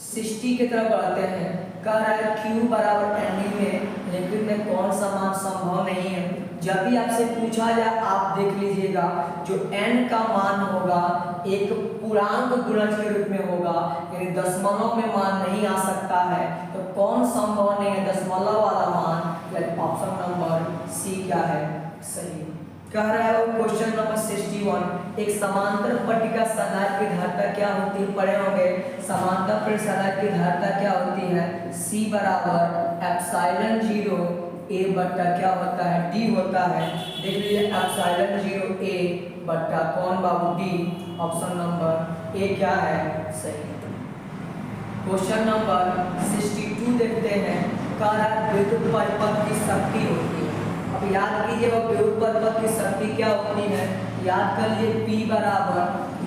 60 की तरफ बढ़ते हैं, कह रहा है Q बराबर NU में लिक्विड में कौन सा मान संभव नहीं है। जब भी आपसे पूछा जाए आप देख लीजिएगा जो n का मान होगा एक पूर्णांक गुणज के रूप में होगा, यानी दशमलव में मान नहीं आ सकता है, तो कौन संभव नहीं है दशमलव वाला मान, ऑप्शन नंबर सी क्या है सही। कह रहा है क्वेश्चन नंबर 61, एक समांतर पट्टिका सलाइड की धारिता क्या होती है, पढ़े होंगे। समांतर पट्टिका सलाइड की धारिता क्या होती है, C बराबर एप्सिलॉन 0 A बट्टा क्या होता है, D होता है। देख लीजिए एप्सिलॉन 0 A बट्टा कौन बाबू, D। ऑप्शन नंबर ए क्या है, सही। क्वेश्चन नंबर 62 देखते हैं। कह रहा है विद्युत परिपथ की शक्ति होती है। अब याद कीजिए वो विद्युत परिपथ की शक्ति क्या होती है, याद कर लीजिए P बराबर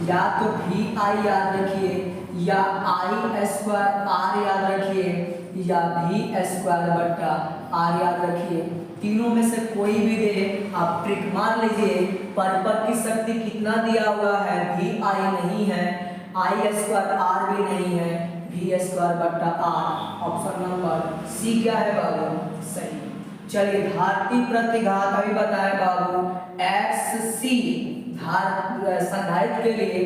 या तो VI याद रखिए, या I² R याद रखिए, या V² बट्टा R याद रखिए। तीनों में से कोई भी दे आप ट्रिक मार लीजिए। परिपथ की शक्ति कितना दिया हुआ है, VI नहीं है, I² R भी नहीं है, V² बट्टा R। ऑप्शन नंबर C क्या है बाबू, सही। चलिए धारती प्रतिघात अभी बताया बाबू, XC संधारित्र के लिए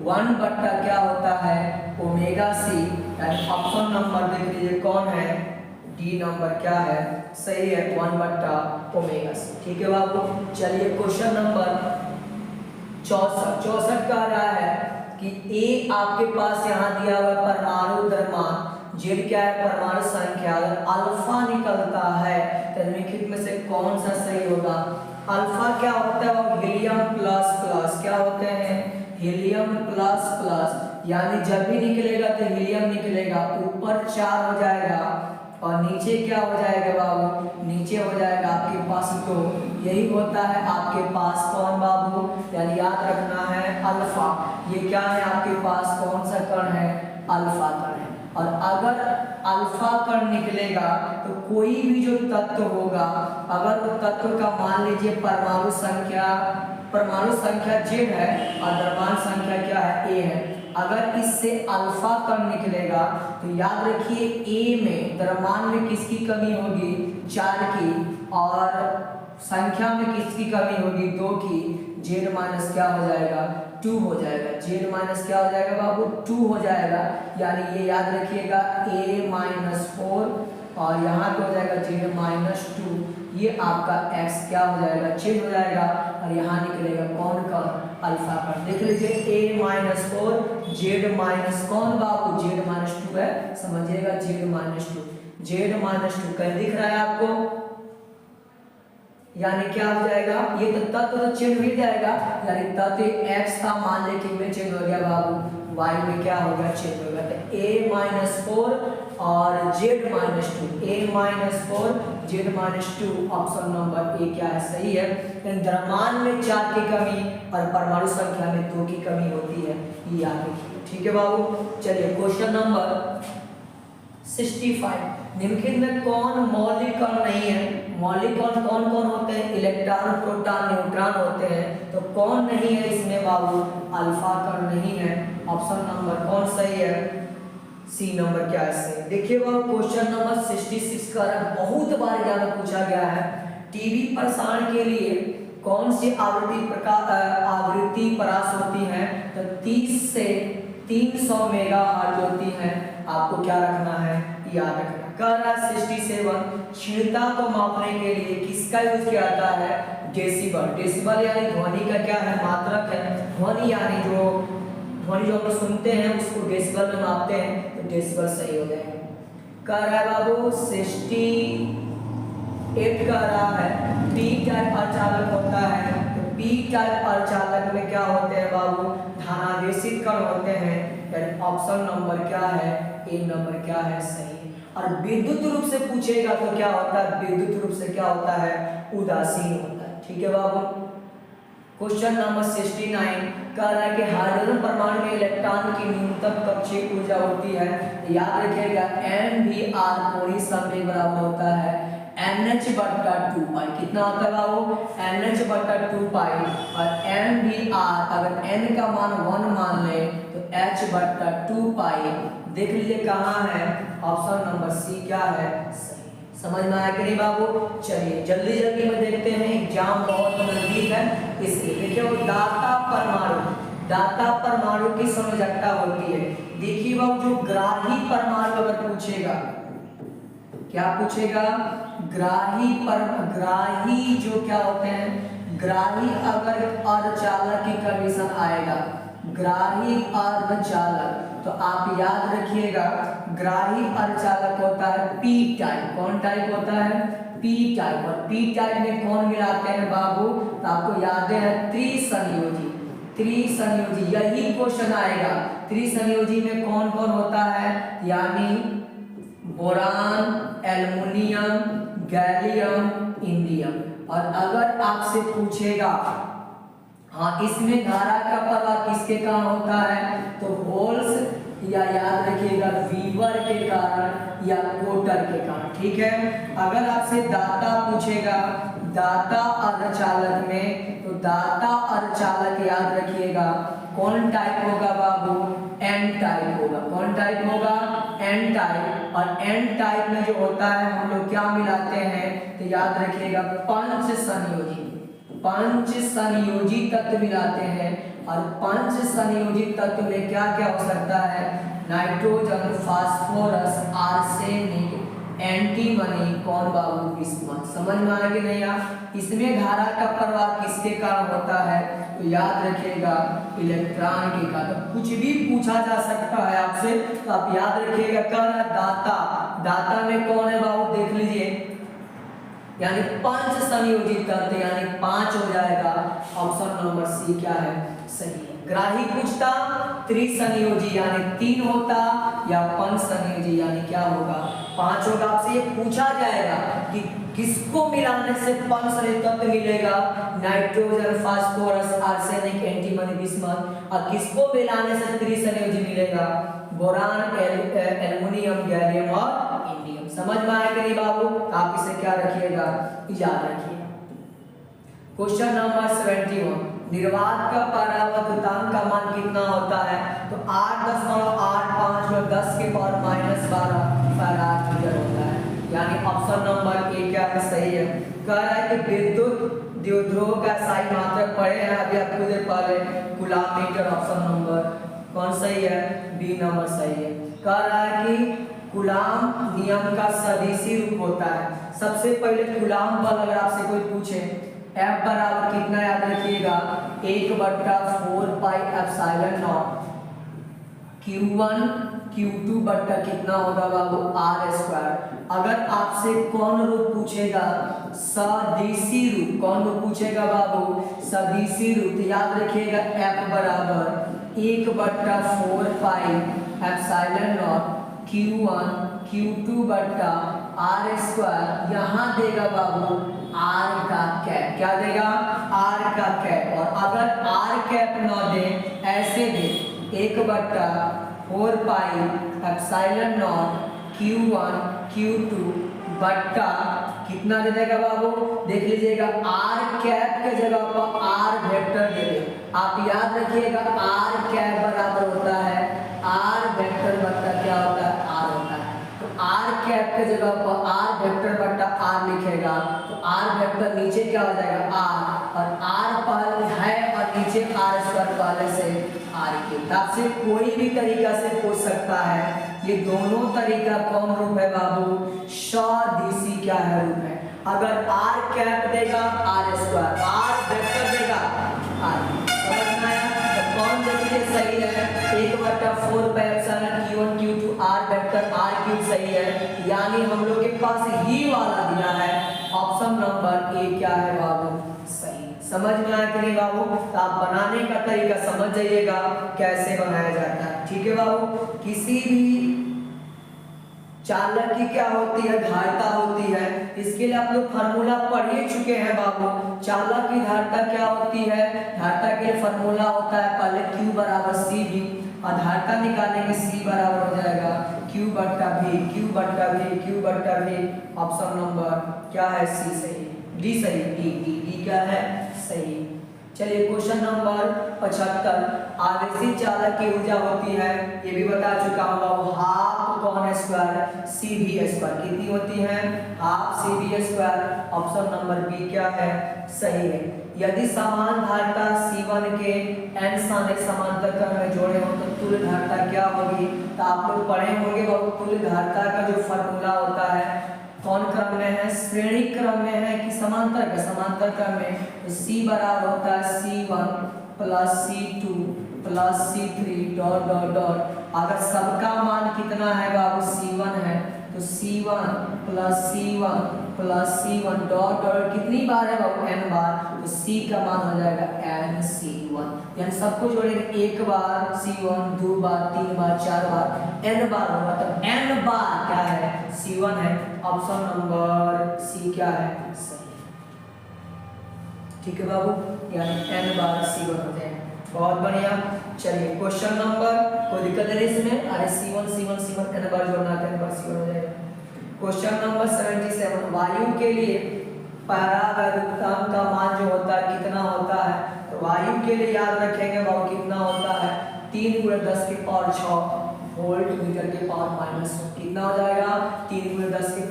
1 बट्टा क्या होता है, ओमेगा C। यानी ऑप्शन नंबर देख लीजिए कौन है, डी नंबर क्या है, सही है, 1 बट्टा ओमेगा C। ठीक है बाबू। चलिए क्वेश्चन नंबर 64 कह रहा है कि A आपके पास यहाँ दिया हुआ परमाणु द्रव्यमान, Z क्या है परमाणु संख्या, अल्फा निकलता है तो निम्नलिखित में से कौन सा सही होगा। अल्फा क्या होता है, और हीलियम प्लस प्लस क्या होते हैं, हीलियम प्लस प्लस। यानी जब भी निकलेगा तो हीलियम निकलेगा, ऊपर 4 हो जाएगा और नीचे क्या हो जाएगा बाबू, नीचे हो जाएगा आपके पास 2। यही होता है आपके पास कौन बाबू, यानी याद रखना है अल्फा। ये क्या है आपके पास, कौन सा कण है, अल्फा कण है। और अगर अल्फा कण निकलेगा तो कोई भी जो तत्व होगा, अगर वो तत्व का मान लीजिए परमाणु संख्या Z है और द्रव्यमान संख्या क्या है, A है। अगर इससे अल्फा कण निकलेगा तो याद रखिए A में द्रव्यमान में किसकी कमी होगी, 4 की, और संख्या में किसकी कमी होगी, 2 की। Z माइनस क्या हो जाएगा, 2 हो जाएगा। Z माइनस क्या हो जाएगा बाबू, 2 हो जाएगा। यानी ये याद रखिएगा A-4 और यहाँ पे हो जाएगा Z-2। ये आपका x क्या हो जाएगा, चेंज हो जाएगा और यहाँ निकलेगा कौन का, अल्फा का। देख लीजिए A-4 Z- कौन बाबू, Z-2 है, समझिएगा Z-2। Z-2 कहीं दिख रहा है आपको, यानी क्या हो जाएगा, ये तो तत्व तो चेंज हो जाएगा, यानी तत्व x का मान लेकिन में चेंज हो गया बाबू, y में क्या होगा, चेंज होगा। तो A-4 और Z-2, A-4 Z-2, option number A क्या है, सही है। द्रव्यमान में 4 की कमी और परमाणु संख्या में 2 की कमी होती है, ये याद रखिए। ठीक है बाबू। चलिए क्वेश्चन नंबर 65, निम्नलिखित में कौन मौलिक कण नहीं है। मौलिक कण कौन कौन होते हैं, इलेक्ट्रॉन प्रोटॉन न्यूट्रॉन होते हैं, तो कौन नहीं है इसमें बाबू, अल्फा कण नहीं है। ऑप्शन नंबर कौन सही है, सी नंबर क्या है, सही। देखिए बाबू क्वेश्चन नंबर 66 का बहुत बार ज्यादा पूछा गया है। टीवी प्रसारण के लिए कौन सी आवृत्ति परास होती है, तो 30 से 300 मेगाहर्ट्ज होती है। आपको क्या रखना है, याद रखना। कह रहा है 67, क्षीणता को मापने के लिए किसका यूज किया जाता है, डेसिबल। डेसिबल यानी ध्वनि का क्या है, मात्रक है। ध्वनि यानी जो हम लोग सुनते हैं उसको डेसिबल में मापते हैं, तो डेसिबल सही हो जाएगा। कह रहा है बाबू 68 कह रहा है पी टाइप अर्धचालक होता है, तो पी टाइप अर्धचालक में क्या होते हैं बाबू, धनावेशित कण होते हैं। यानी ऑप्शन नंबर क्या है, ए नंबर क्या है, सही। और विद्युत रूप से पूछेगा तो क्या होता है, विद्युत रूप से क्या होता है, उदासीन होता है। ठीक है बाबू। क्वेश्चन नंबर 69 कह रहा है कि हाइड्रोजन परमाणु में इलेक्ट्रॉन की न्यूनतम कक्षीय ऊर्जा होती है, याद रखिएगा mvr कोणीय संवेग बराबर होता है nh/2π। कितना होता है बाबू, nh/2π। और mvr अगर n का मान 1 मान ले तो h/2π। देख लीजिए कहाँ है, ऑप्शन नंबर सी क्या है, सही। समझ में आया कि नहीं बाबू। चलिए जल्दी जल्दी में देखते हैं, एग्जाम बहुत नजदीक है इसलिए। देखिए वो दाता परमाणु की समझौता होती है। देखिए बाबू जो ग्राही परमाणु अगर पूछेगा, क्या पूछेगा, ग्राही जो क्या होते हैं, ग्राही अगर अर्धचालक की कंडीशन आएगा, ग्राही अर्धचालक, तो आप याद रखिएगा ग्राही अर्धचालक होता है पी टाइप। कौन टाइप होता है? P type. और पी टाइप में कौन मिलाते हैं बाबू? तो आपको याद है त्रिसंयोजी। त्रिसंयोजी यही क्वेश्चन आएगा। त्रिसंयोजी में कौन कौन होता है? यानी बोरान, एल्युमिनियम, गैलियम, इंडियम। और अगर आपसे पूछेगा हाँ इसमें धारा का प्रवाह किसके कारण होता है, तो होल्स या याद रखिएगा वीवर के कारण या कोटर के कारण। ठीक है। अगर आपसे दाता पूछेगा दाता अर्धचालक में, तो दाता अर्धचालक याद रखिएगा कौन टाइप होगा बाबू? एन टाइप होगा। कौन टाइप होगा? N type. और एन टाइप में जो होता है हम लोग क्या मिलाते हैं, तो याद रखिएगा पंच संयोजी। पंच संयोजी तत्व मिलाते हैं। और पंच संयोजी तत्व में क्या क्या हो सकता है? नाइट्रोजन, फास्फोरस, आर्सेनिक, एंटीमनी, कौन बाबू? बिस्मथ। समझ में आया कि नहीं? इसमें धारा का प्रवाह किसके कारण होता है, तो याद रखिएगा इलेक्ट्रॉन के कारण। तो कुछ भी पूछा जा सकता है आपसे, तो आप याद रखिएगा कर दाता। दाता में कौन है बाबू? देख लीजिए, यानी पंच संयोजी तत्व, यानी 5 हो जाएगा। ऑप्शन नंबर सी क्या है? सही है। ग्राही पूछता त्रिसंयोजी यानी 3 होता, या पंच संयोजी यानी क्या होगा? 5 होगा। आपसे ये पूछा जाएगा कि किसको मिलाने से पंच संयोजी तत्व मिलेगा? Nitrogen, phosphorus, arsenic, antimony, bismuth. और किसको मिलाने से त्रिसंयोजी मिलेगा? बोरान, एल्युमिनियम, गैलियम और इंडियम। समझ में आया कि नहीं बाबू? आप इसे क्या रखिएगा? याद रखिए। क्वेश्चन नंबर 71, निर्वात का परावर्तकांक का मान कितना होता है? तो 8.85 और 10 के पावर -12 फैराड मीटर होता है। यानी ऑप्शन नंबर ए क्या है? सही है। कह रहा है कि विद्युत द्विध्रुव का साई मात्रक पढ़े हैं अभी आपको देर पहले, कूलाम मीटर। ऑप्शन नंबर कौन सही है? बी नंबर सही है। कह रहा है कि कूलाम नियम का सदिशी रूप होता है। सबसे पहले कूलाम बल अगर आपसे कोई पूछे F बराबर कितना, याद रखिएगा 1/4 pi epsilon not Q1 Q2 बट्टा कितना होगा बाबू? R²। अगर आपसे कौन रूप पूछेगा? सदिशी रूप। कौन रूप पूछेगा बाबू? सदिशी रूप। याद रखिएगा F बराबर 1/4 pi epsilon not Q1 Q2 बट्टा R²। यहाँ देगा बाबू R का कैप। क्या देगा? R का कैप। और अगर R कैप न दे, ऐसे दे 1/4 pi epsilon not Q1 Q2 बट्टा कितना दे देगा बाबू? देख लीजिएगा R कैप के जगह पर R वेक्टर दे दे। आप याद रखिएगा R कैप बराबर होता है R वेक्टर बट्टा क्या होता है? R होता है। तो R कैप के जगह पर R वेक्टर बट्टा R लिखेगा, तो R वेक्टर नीचे क्या हो जाएगा? R। और R पहले है और नीचे R² पहले से R³। आपसे कोई भी तरीका से पूछ सकता है। ये दोनों तरीका कौन रूप है बाबू? सदिशी क्या है? रूप है। अगर R कैप देगा R², R वेक्टर देगा R। समझ में आया? तो कौन देखिए सही है? 1/4 pi epsilon Q1 Q2 R vector R³ सही है। यानी हम लोग के पास ही वाला दिया है। ऑप्शन नंबर ए क्या है बाबू? सही। समझ में आया कि नहीं बाबू? तो आप बनाने का तरीका समझ जाइएगा कैसे बनाया जाता है। ठीक है बाबू? किसी भी चालक की क्या होती है? धारिता होती है। इसके लिए आप लोग फार्मूला पढ़ ही चुके हैं बाबू। चालक की धारिता क्या होती है? धारिता के लिए फार्मूला होता है पहले Q बराबर CV, और धारिता निकालेंगे C बराबर हो जाएगा Q/V। Q/V। ऑप्शन नंबर क्या है? सी सही। डी सही। डी क्या है? सही। चलिए क्वेश्चन नंबर 75, आवेशित चालक की ऊर्जा होती है, ये भी बता चुका हूँ बाबू, हाफ कौन स्क्वायर CV²। कितनी होती है? Half CV²। Option number B क्या है? सही है। यदि समान धारिता C1 के n समांतर क्रम में जोड़े हो तो तुल्य धारिता क्या होगी? तो आप लोग पढ़े होंगे बाबू, तुल्य धारिता का जो फॉर्मूला होता है कौन क्रम में है? श्रेणी क्रम में है कि समांतर क्रम में तो C बराबर होता है C1 plus C2 plus C3 dot dot dot. अगर सबका मान कितना है बाबू C1 है तो C1 plus C1 dot dot कितनी बार है बाबू n बार, तो C का मान हो जाएगा n C1, यानी सबको जोड़ेंगे एक बार C1, दो बार, तीन बार, चार बार, n बार होगा, तो n बार क्या है C1 है। ऑप्शन नंबर C क्या है सही, ठीक है बाबू, यानी n बार C1 होते हैं। बहुत बढ़िया। चलिए क्वेश्चन नंबर, कोई दिक्कत नहीं इसमें, अरे C1 n बार जोड़ना है, n बार C1 हो जाएगा। क्वेश्चन नंबर 77, वायु के लिए परावर्तकांक का मान जो होता है कितना होता है, तो वायु के लिए याद रखेंगे बाबू कितना होता है 3 × 10⁶ वोल्ट मीटर के पावर माइनस, कितना हो जाएगा 3 × 10⁶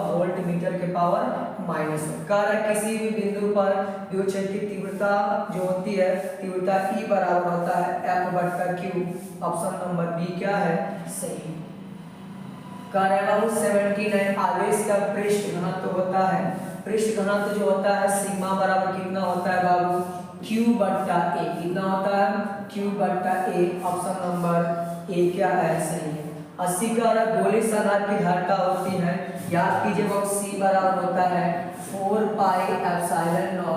वोल्ट मीटर के पावर माइनस। कह रहा है किसी भी बिंदु पर विद्युत क्षेत्र की तीव्रता जो होती है, तीव्रता E बराबर होता है F/Q। ऑप्शन नंबर बी क्या है सही। कह रहा है बाबू 79, आवेश का पृष्ठ घनत्व होता है, पृष्ठ घनत्व जो होता है सिग्मा बराबर कितना होता है बाबू Q/A, कितना होता है Q/A। ऑप्शन नंबर ए क्या है सही है। 80 का गोली सनाद की धारिता होती है, याद कीजिए वो C बराबर होता है 4πε0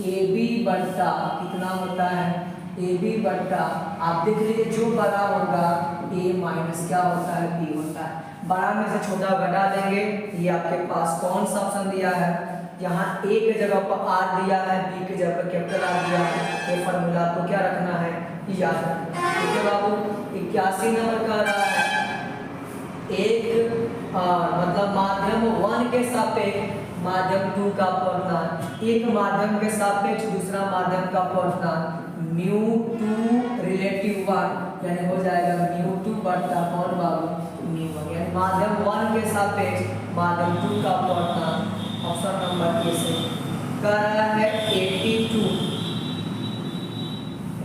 AB बट्टा कितना होता है AB बट्टा, आप देख लीजिए जो बड़ा होगा A माइनस क्या होता है B होता है, बड़ा में से छोटा घटा देंगे। ये आपके पास कौन सा ऑप्शन दिया है, यहाँ A के जगह पर R दिया है, B के जगह पर कैपिटल R दिया है, ये फॉर्मूला आपको क्या रखना है याद रखना, ठीक है बाबू। 81 नंबर का रहा है एक मतलब माध्यम 1 के सापेक्ष माध्यम 2 का अपवर्तनांक, एक माध्यम के सापेक्ष दूसरा माध्यम का अपवर्तनांक μ2 रिलेटिव 1, यानी हो जाएगा μ2 बट्टा कौन बाबू μ1, यानी माध्यम 1 के सापेक्ष माध्यम 2 का अपवर्तनांक। ऑप्शन नंबर ए से कह रहा है 82,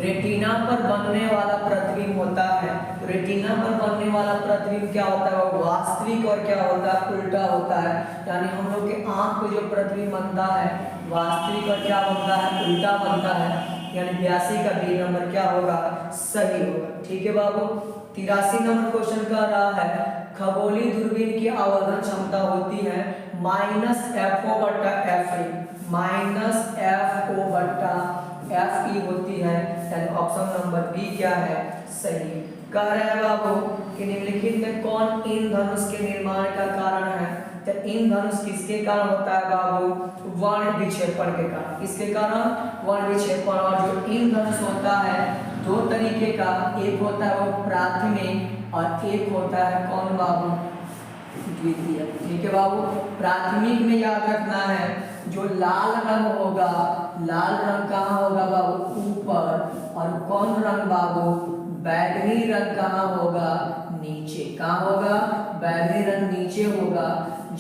रेटिना पर बनने वाला प्रतिबिंब होता है, तो रेटिना पर बनने वाला प्रतिबिंब क्या होता है वो वास्तविक और क्या होता है उल्टा होता है, यानी हम लोग के आंख को जो प्रतिबिंब बनता है वास्तविक और क्या बनता है उल्टा बनता है, यानी 82 का बी नंबर क्या होगा सही होगा, ठीक है बाबू। 83 नंबर क्वेश्चन कर रहा है खगोलीय दूरबीन की आवर्धन क्षमता होती है -FO/FE, -FO/FE होती है, यानी ऑप्शन नंबर बी क्या है सही। कह रहा है बाबू कि निम्नलिखित में कौन इंद्रधनुष के निर्माण का कारण है, तो इंद्रधनुष किसके कारण होता है बाबू वर्ण विक्षेपण के कारण, किसके कारण वर्ण विक्षेपण। और जो इंद्रधनुष होता है दो तरीके का, एक होता है वो प्राथमिक और एक होता है कौन बाबू द्वितीय, ठीक है बाबू। प्राथमिक में याद रखना है जो लाल रंग होगा, लाल रंग कहाँ होगा बाबू ऊपर, और कौन रंग बाबू बैगनी रंग कहाँ होगा नीचे, कहाँ होगा बैगनी रंग नीचे होगा।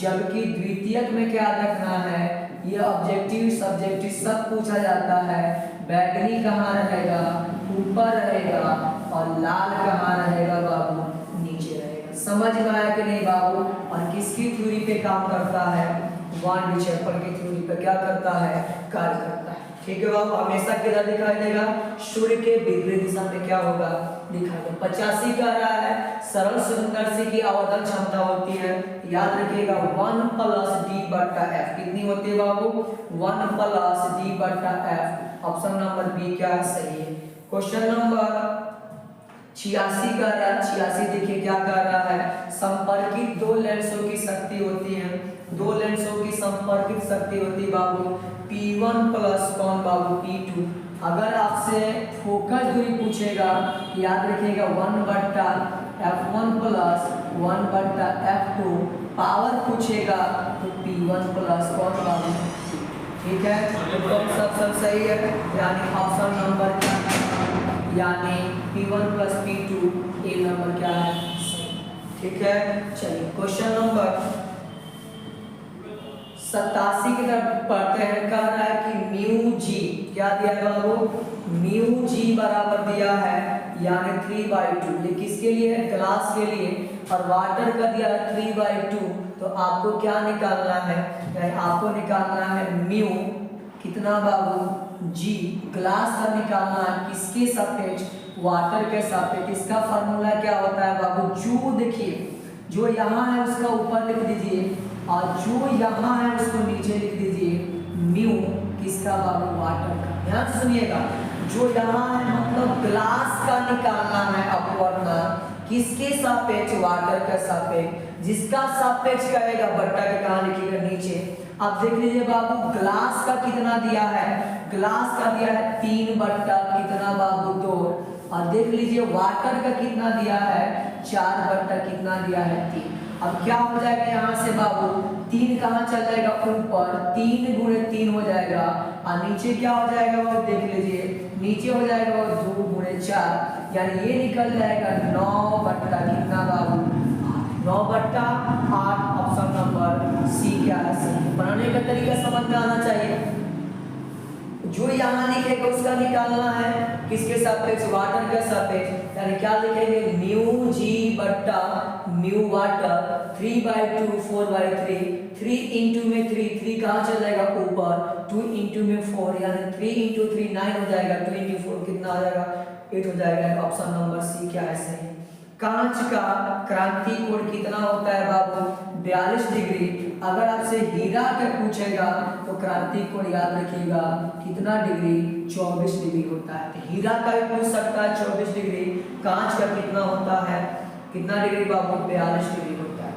जबकि द्वितीयक में क्या रखना है, ये ऑब्जेक्टिव सब्जेक्टिव सब पूछा जाता है, बैगनी कहाँ रहेगा ऊपर रहेगा और लाल कहाँ रहेगा बाबू नीचे रहेगा। समझ में आया कि नहीं बाबू। और किसकी थ्योरी पे काम करता है वर्ण विक्षेपण की थ्योरी पे क्या करता है कार्य करता है, ठीक है बाबू। हमेशा किधर दिखाई देगा सूर्य के विपरीत दिशा में क्या होगा दिखाई देगा। 85 का रहा है सरल सुदर्शी की आवर्धन क्षमता होती है, याद रखिएगा 1 + d/f, कितनी होती है बाबू 1 + d/f। ऑप्शन नंबर बी क्या सही है। क्वेश्चन नंबर 86 का रहा है, 86 देखिए क्या कर रहा है संपर्कित दो लेंसों की शक्ति होती है, दो लेंसों की संपर्कित शक्ति होती है बाबू P1 प्लस कौन बाबू P2। अगर आपसे फोकस दूरी पूछेगा याद रखिएगा 1/f1 प्लस 1/f2, पावर पूछेगा तो P1 प्लस कौन बाबू, ठीक है। तो कौन सा ऑप्शन सही है, यानी ऑप्शन नंबर क्या है, यानी P1 प्लस P2 ए नंबर क्या है सही, ठीक है। चलिए क्वेश्चन नंबर 87 की तरफ पढ़ते हैं। कह रहा है कि μg क्या दिया है बाबू μg बराबर दिया है यानी 3/2, ये किसके लिए है ग्लास के लिए, और वाटर का दिया है 3/2, तो आपको क्या निकालना है यानी आपको निकालना है म्यू कितना बाबू जी, ग्लास का निकालना है किसके सापेक्ष, वाटर के सापेक्ष। इसका फार्मूला क्या होता है बाबू, जो देखिए जो यहाँ है उसका ऊपर लिख दीजिए और जो यहाँ है उसको नीचे लिख दीजिए, म्यू किसका बाबू, वाटर का। ध्यान सुनिएगा, जो यहाँ है मतलब ग्लास का निकालना है अपवर्तन किसके सापेक्ष, वाटर का सापेक्ष। जिसका सापेक्ष कहेगा बट्टा के कहाँ लिखिएगा, नीचे। अब देख लीजिए बाबू ग्लास का कितना दिया है, ग्लास का दिया है 3 बट्टा कितना बाबू 2, और देख लीजिए वाटर का कितना दिया है 4 बट्टा कितना दिया है 3। अब क्या हो जाएगा यहाँ से बाबू, 3 कहाँ चल जाएगा ऊपर, 3 गुणे 3 हो जाएगा, और नीचे क्या हो जाएगा बाबू देख लीजिए, नीचे हो जाएगा बाबू 2 गुणे 4, यानी ये निकल जाएगा 9 बट्टा कितना बाबू 9 बट्टा 8। ऑप्शन नंबर सी क्या है, सही। बनाने का तरीका समझ में आना चाहिए। जो यहाँ लिखेगा उसका निकालना है किसके सापेक्ष, वाटर के सापेक्ष। यानी क्या लिखेंगे, म्यू जी बट्टा म्यू वाटर 3/2 4/3, 3 इंटू में 3 कहाँ चल जाएगा ऊपर, 2 इंटू में 4 यानी 3 इंटू 3 9 हो जाएगा, 2 इंटू 4 कितना आ जाएगा 8 हो जाएगा। ऑप्शन नंबर सी क्या है, सही। कांच का क्रांति कोण कितना होता है बाबू, 42 डिग्री। अगर आपसे हीरा के पूछेगा तो क्रांति कोण याद रखिएगा कितना डिग्री, 24 डिग्री होता है। तो हीरा का भी पूछ सकता है 24 डिग्री, कांच का कितना होता है, कितना डिग्री बाबू, 42 डिग्री होता है।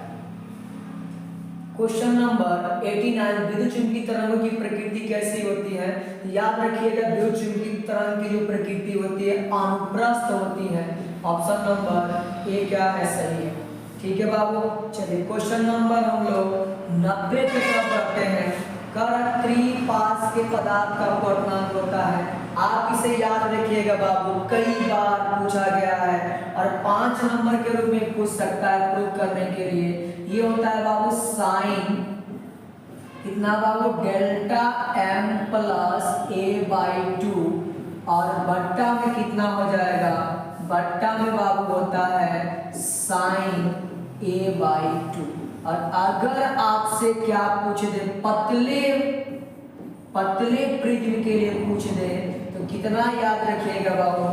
क्वेश्चन नंबर 89, विद्युत चुंबकीय तरंगों की प्रकृति कैसी होती है। याद रखिएगा विद्युत चुंबकीय तरंग की जो प्रकृति होती है अनुप्रस्थ होती है। ऑप्शन नंबर ए क्या है, सही है। ठीक है बाबू, चलिए क्वेश्चन नंबर हम लोग 90 की तरफ बढ़ते हैं। त्रिपास के पदार्थ का अपवर्तनांक होता है। आप इसे याद रखिएगा बाबू, कई बार पूछा गया है और 5 नंबर के रूप में पूछ सकता है प्रूव करने के लिए। ये होता है बाबू साइन कितना बाबू, डेल्टा m प्लस a/2, और बट्टा में कितना हो जाएगा, बट्टा में बाबू होता है साइन a/2। और अगर आपसे क्या पूछ दे, पतले प्रिज्म के लिए पूछ दे तो कितना याद रखिएगा बाबू,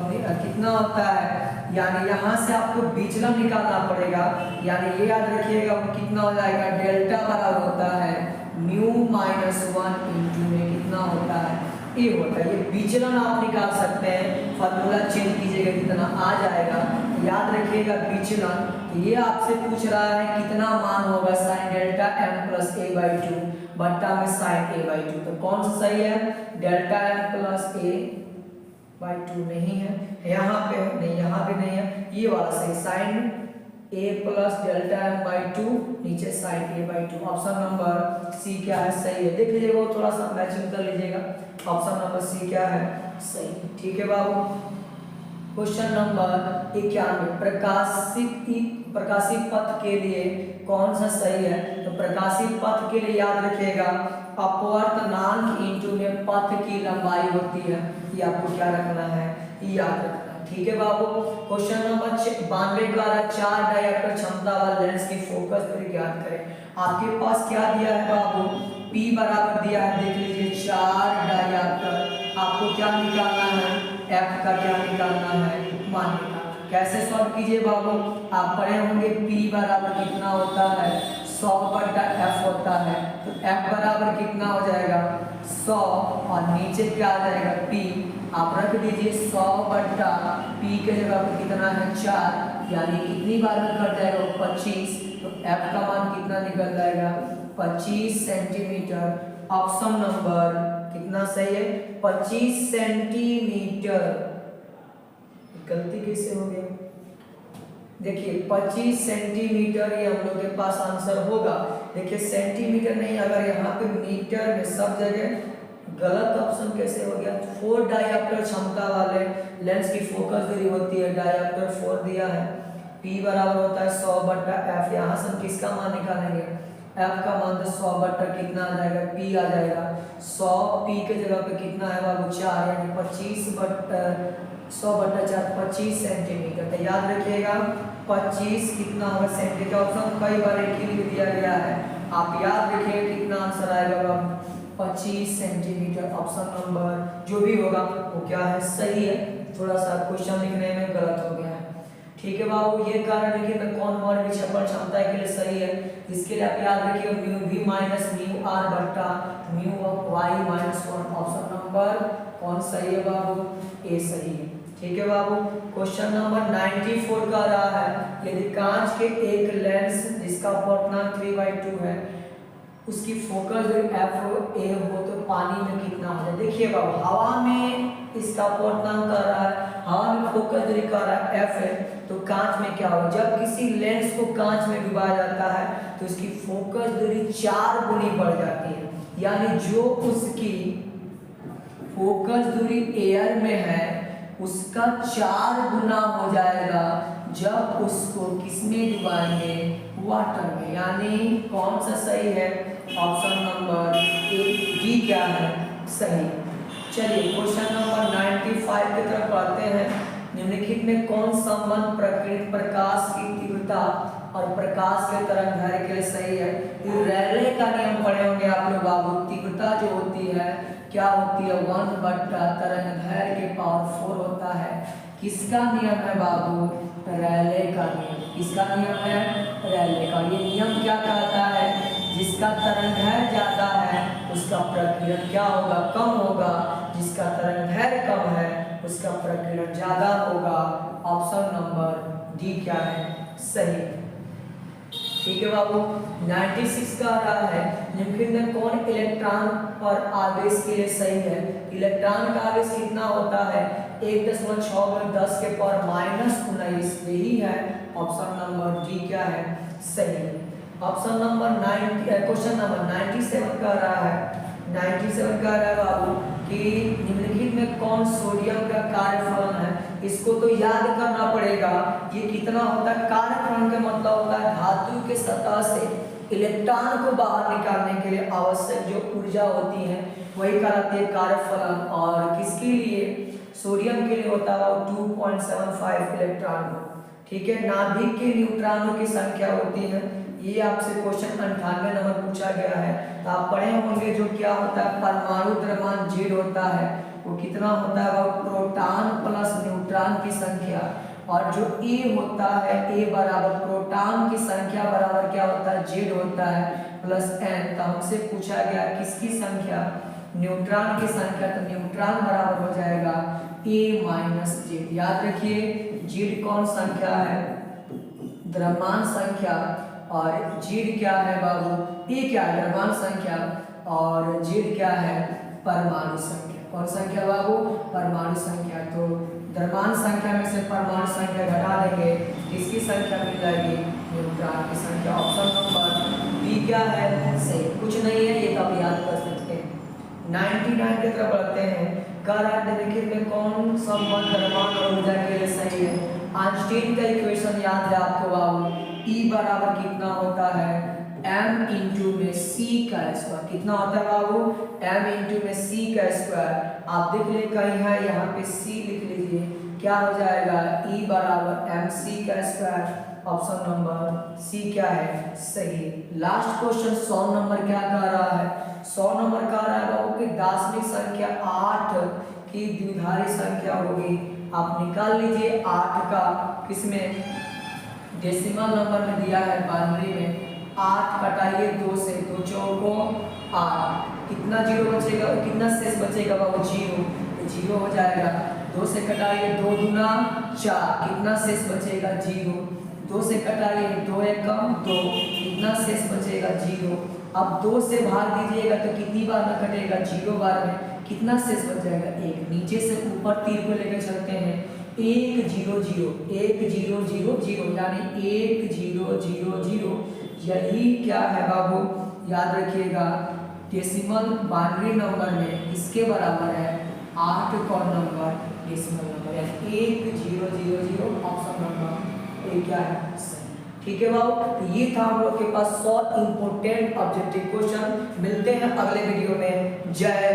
कितना होता है, यानी यहाँ से आपको विचलन निकालना पड़ेगा। यानी ये याद रखिएगा कितना हो जाएगा, डेल्टा बराबर होता है म्यू माइनस 1 इंटू में कितना होता है, ए होता है। ये विचलन आप निकाल सकते हैं, फार्मूला चेंज कीजिएगा कितना आ जाएगा, याद रखिएगा विचलन। तो ये आपसे पूछ रहा है कितना मान होगा sine delta m plus a/2 बट्टा में साइन a/2। तो कौन सा सही है, डेल्टा m प्लस a/2 नहीं है, यहाँ पे नहीं, यहाँ पे नहीं है, ये वाला सही, sign a plus delta m/2 नीचे साइन a/2। ऑप्शन नंबर सी क्या है, सही है। देख लीजिएगा वो थोड़ा सा मैचिंग कर लीजिएगा, ऑप्शन नंबर सी क्या है, सही। ठीक है बाबू, क्वेश्चन नंबर 91, प्रकाशित पथ के लिए कौन सा सही है। तो प्रकाशित पथ के लिए याद रखिएगा अपवर्तनांक इंटू में पथ की लंबाई होती है, ये आपको क्या रखना है, याद रखना है। ठीक है बाबू, क्वेश्चन नंबर 92 द्वारा 4 डायऑप्टर क्षमता वाले लेंस की फोकस दूरी ज्ञात करें। आपके पास क्या दिया है बाबू, P बराबर दिया है, देख लीजिए 4 डायऑप्टर। आपको क्या निकालना है, F का क्या निकालना है, मान निकालना। कैसे सॉल्व कीजिए बाबू, आप पढ़े होंगे P बराबर कितना होता है 100/F होता है। तो F बराबर कितना हो जाएगा 100 और नीचे क्या आ जाएगा P, आप रख दीजिए 100/P के जगह पर कितना है 4, यानी कितनी बार में कट जाएगा 25। तो F का मान कितना निकल जाएगा 25 सेंटीमीटर। ऑप्शन नंबर कितना सही है, 25 सेंटीमीटर। गलती कैसे हो गया, देखिए 25 सेंटीमीटर ये हम लोग के पास आंसर होगा। देखिए सेंटीमीटर नहीं, अगर यहाँ पे मीटर में सब जगह गलत ऑप्शन कैसे हो गया। 4 डायऑप्टर क्षमता वाले लेंस की फोकस दूरी होती है, डायऑप्टर 4 दिया है, P बराबर होता है 100/F। यहाँ से हम किसका मान निकालेंगे, F का मान तो 100/ कितना आ जाएगा, P आ जाएगा 100, P के जगह पे कितना है बाबू 4, यानी 100/4 25 सेंटीमीटर। तो याद रखिएगा 25 कितना होगा सेंटीमीटर। ऑप्शन कई बार एक ही लिख दिया गया है, आप याद रखिए कितना आंसर आएगा बाबू 25 सेंटीमीटर। ऑप्शन नंबर जो भी होगा वो क्या है, सही है। थोड़ा सा क्वेश्चन लिखने में गलत हो गया है। ठीक है बाबू, ये कारण है कि मैं कौन हमारे विक्षेपण क्षमता के लिए सही है। इसके लिए आप याद रखिए mu v minus mu r बट्टा mu y minus 1। Option number कौन सही है बाबू, ए सही है। ठीक है बाबू, क्वेश्चन नंबर 94 का रहा है, यदि कांच के एक लेंस जिसका अपवर्तनांक 3/2 है उसकी फोकस जो एफ ए हो तो पानी में कितना हो जाए। देखिए बाबू, हवा में इसका अपवर्तनांक कर रहा है, हवा में फोकस दूरी कर रहा है एफ है, तो कांच में क्या होगा, जब किसी लेंस को कांच में डुबाया जाता है तो इसकी फोकस दूरी 4 गुनी बढ़ जाती है। यानी जो उसकी फोकस दूरी एयर में है उसका 4 गुना हो जाएगा जब उसको किसमें डुबाएंगे, वाटर में। यानी कौन सा सही है, ऑप्शन नंबर डी क्या है, सही। चलिए क्वेश्चन नंबर 95 की तरफ पढ़ते हैं। निम्नलिखित में कौन संबंध प्रकाश की तीव्रता और प्रकाश के तरंग दैर्घ्य के लिए सही है। रेले का नियम पढ़े होंगे आप लोग बाबू। तीव्रता जो होती है क्या होती है, 1 बट्टा तरंग दैर्घ्य के पावर 4 होता है। किसका नियम है बाबू, रेले का नियम। किसका नियम है, रेले का। ये नियम क्या कहता है, जिसका तरंग दैर्घ्य ज्यादा है उसका प्रकीर्णन क्या होगा, कम होगा। जिसका तरंग दैर्घ्य कम है उसका प्रकीर्णन ज्यादा होगा। ऑप्शन नंबर डी क्या है, सही। ठीक है बाबू, 96 का रहा है, निम्नलिखित में कौन इलेक्ट्रॉन और आवेश के लिए सही है। इलेक्ट्रॉन का आवेश कितना होता है, 1.6 10 के पावर -19, यही है। ऑप्शन नंबर डी क्या है, सही। ऑप्शन नंबर 90 क्वेश्चन नंबर 97 का रहा है, 97 का रहा है बाबू कि निम्नलिखित में कौन सोडियम का कार्यफलन है। इसको तो याद करना पड़ेगा, ये कितना होता है। कार्यफलन का मतलब होता है धातु के सतह से इलेक्ट्रॉन को बाहर निकालने के लिए आवश्यक जो ऊर्जा होती है वही कहलाती है कार्यफलन। और किसके लिए, सोडियम के लिए होता है 2.75 इलेक्ट्रॉन। ठीक है, नाभिक के न्यूट्रॉनों की संख्या होती है, ये आपसे क्वेश्चन 98 नंबर पूछा गया है। तो आप पढ़े होंगे जो क्या होता है, परमाणु द्रव्यमान Z होता है वो कितना होता है, वो प्रोटॉन प्लस न्यूट्रॉन की संख्या। और जो A होता है, A बराबर प्रोटॉन की संख्या बराबर क्या होता है, Z होता है प्लस n। तो हमसे पूछा गया किसकी संख्या, न्यूट्रॉन की संख्या। तो न्यूट्रॉन बराबर हो जाएगा A माइनस Z। याद रखिए Z कौन संख्या है, द्रव्यमान संख्या, और Z क्या है बाबू, A क्या है द्रव्यमान संख्या, और Z क्या है परमाणु संख्या। कौन संख्या बाबू, परमाणु संख्या। तो द्रव्यमान संख्या में से परमाणु संख्या घटा देंगे, किसकी संख्या मिल जाएगी, न्यूट्रॉन की संख्या। ऑप्शन नंबर बी क्या है, सही। कुछ नहीं है, ये तो आप याद कर सकते हैं। 99 की तरफ बढ़ते हैं। निम्नलिखित में कौन संबंध द्रव्यमान और ऊर्जा के लिए सही है। आइंस्टीन का इक्वेशन याद है आपको बाबू, E बराबर कितना होता है, m इंटू में c का स्क्वायर। कितना होता है बाबू, m इंटू में c का स्क्वायर। आप देख ले कहीं है यहाँ पे c लिख लीजिए, क्या हो जाएगा, E बराबर mc का स्क्वायर। ऑप्शन नंबर सी क्या है, सही। लास्ट क्वेश्चन 100 नंबर क्या कह रहा है, 100 नंबर कह रहा है बाबू कि दार्शनिक संख्या 8 की द्विधारी संख्या होगी। आप निकाल लीजिए 8 का, किसमें, डेसिमल नंबर में दिया है बाइनरी में। 8 कटाइए 2 से, 2 चौको 8, कितना जीरो बचेगा, कितना शेष बचेगा बाबू, 0। तो 0 हो जाएगा। 2 से कटाइए 2 दूना 4, कितना शेष बचेगा, 0। 2 से कटाइए 2 एकम 2, कितना शेष बचेगा, 0। अब 2 से भाग दीजिएगा तो कितनी बार में कटेगा, 0 बार में, कितना शेष बच जाएगा, 1। नीचे से ऊपर तीर को लेकर चलते हैं, 1 0 0 1 0 0 0, यानी 1 0 0 0। यही क्या है बाबू, याद रखिएगा डेसिमल बाइनरी नंबर में इसके बराबर है 8 कौन नंबर, डेसिमल नंबर, यानी 1 0 0 0। ऑप्शन नंबर ए क्या है, सही। ठीक है बाबू, तो ये था हम लोग के पास 100 इंपोर्टेंट ऑब्जेक्टिव क्वेश्चन। मिलते हैं अगले वीडियो में। जय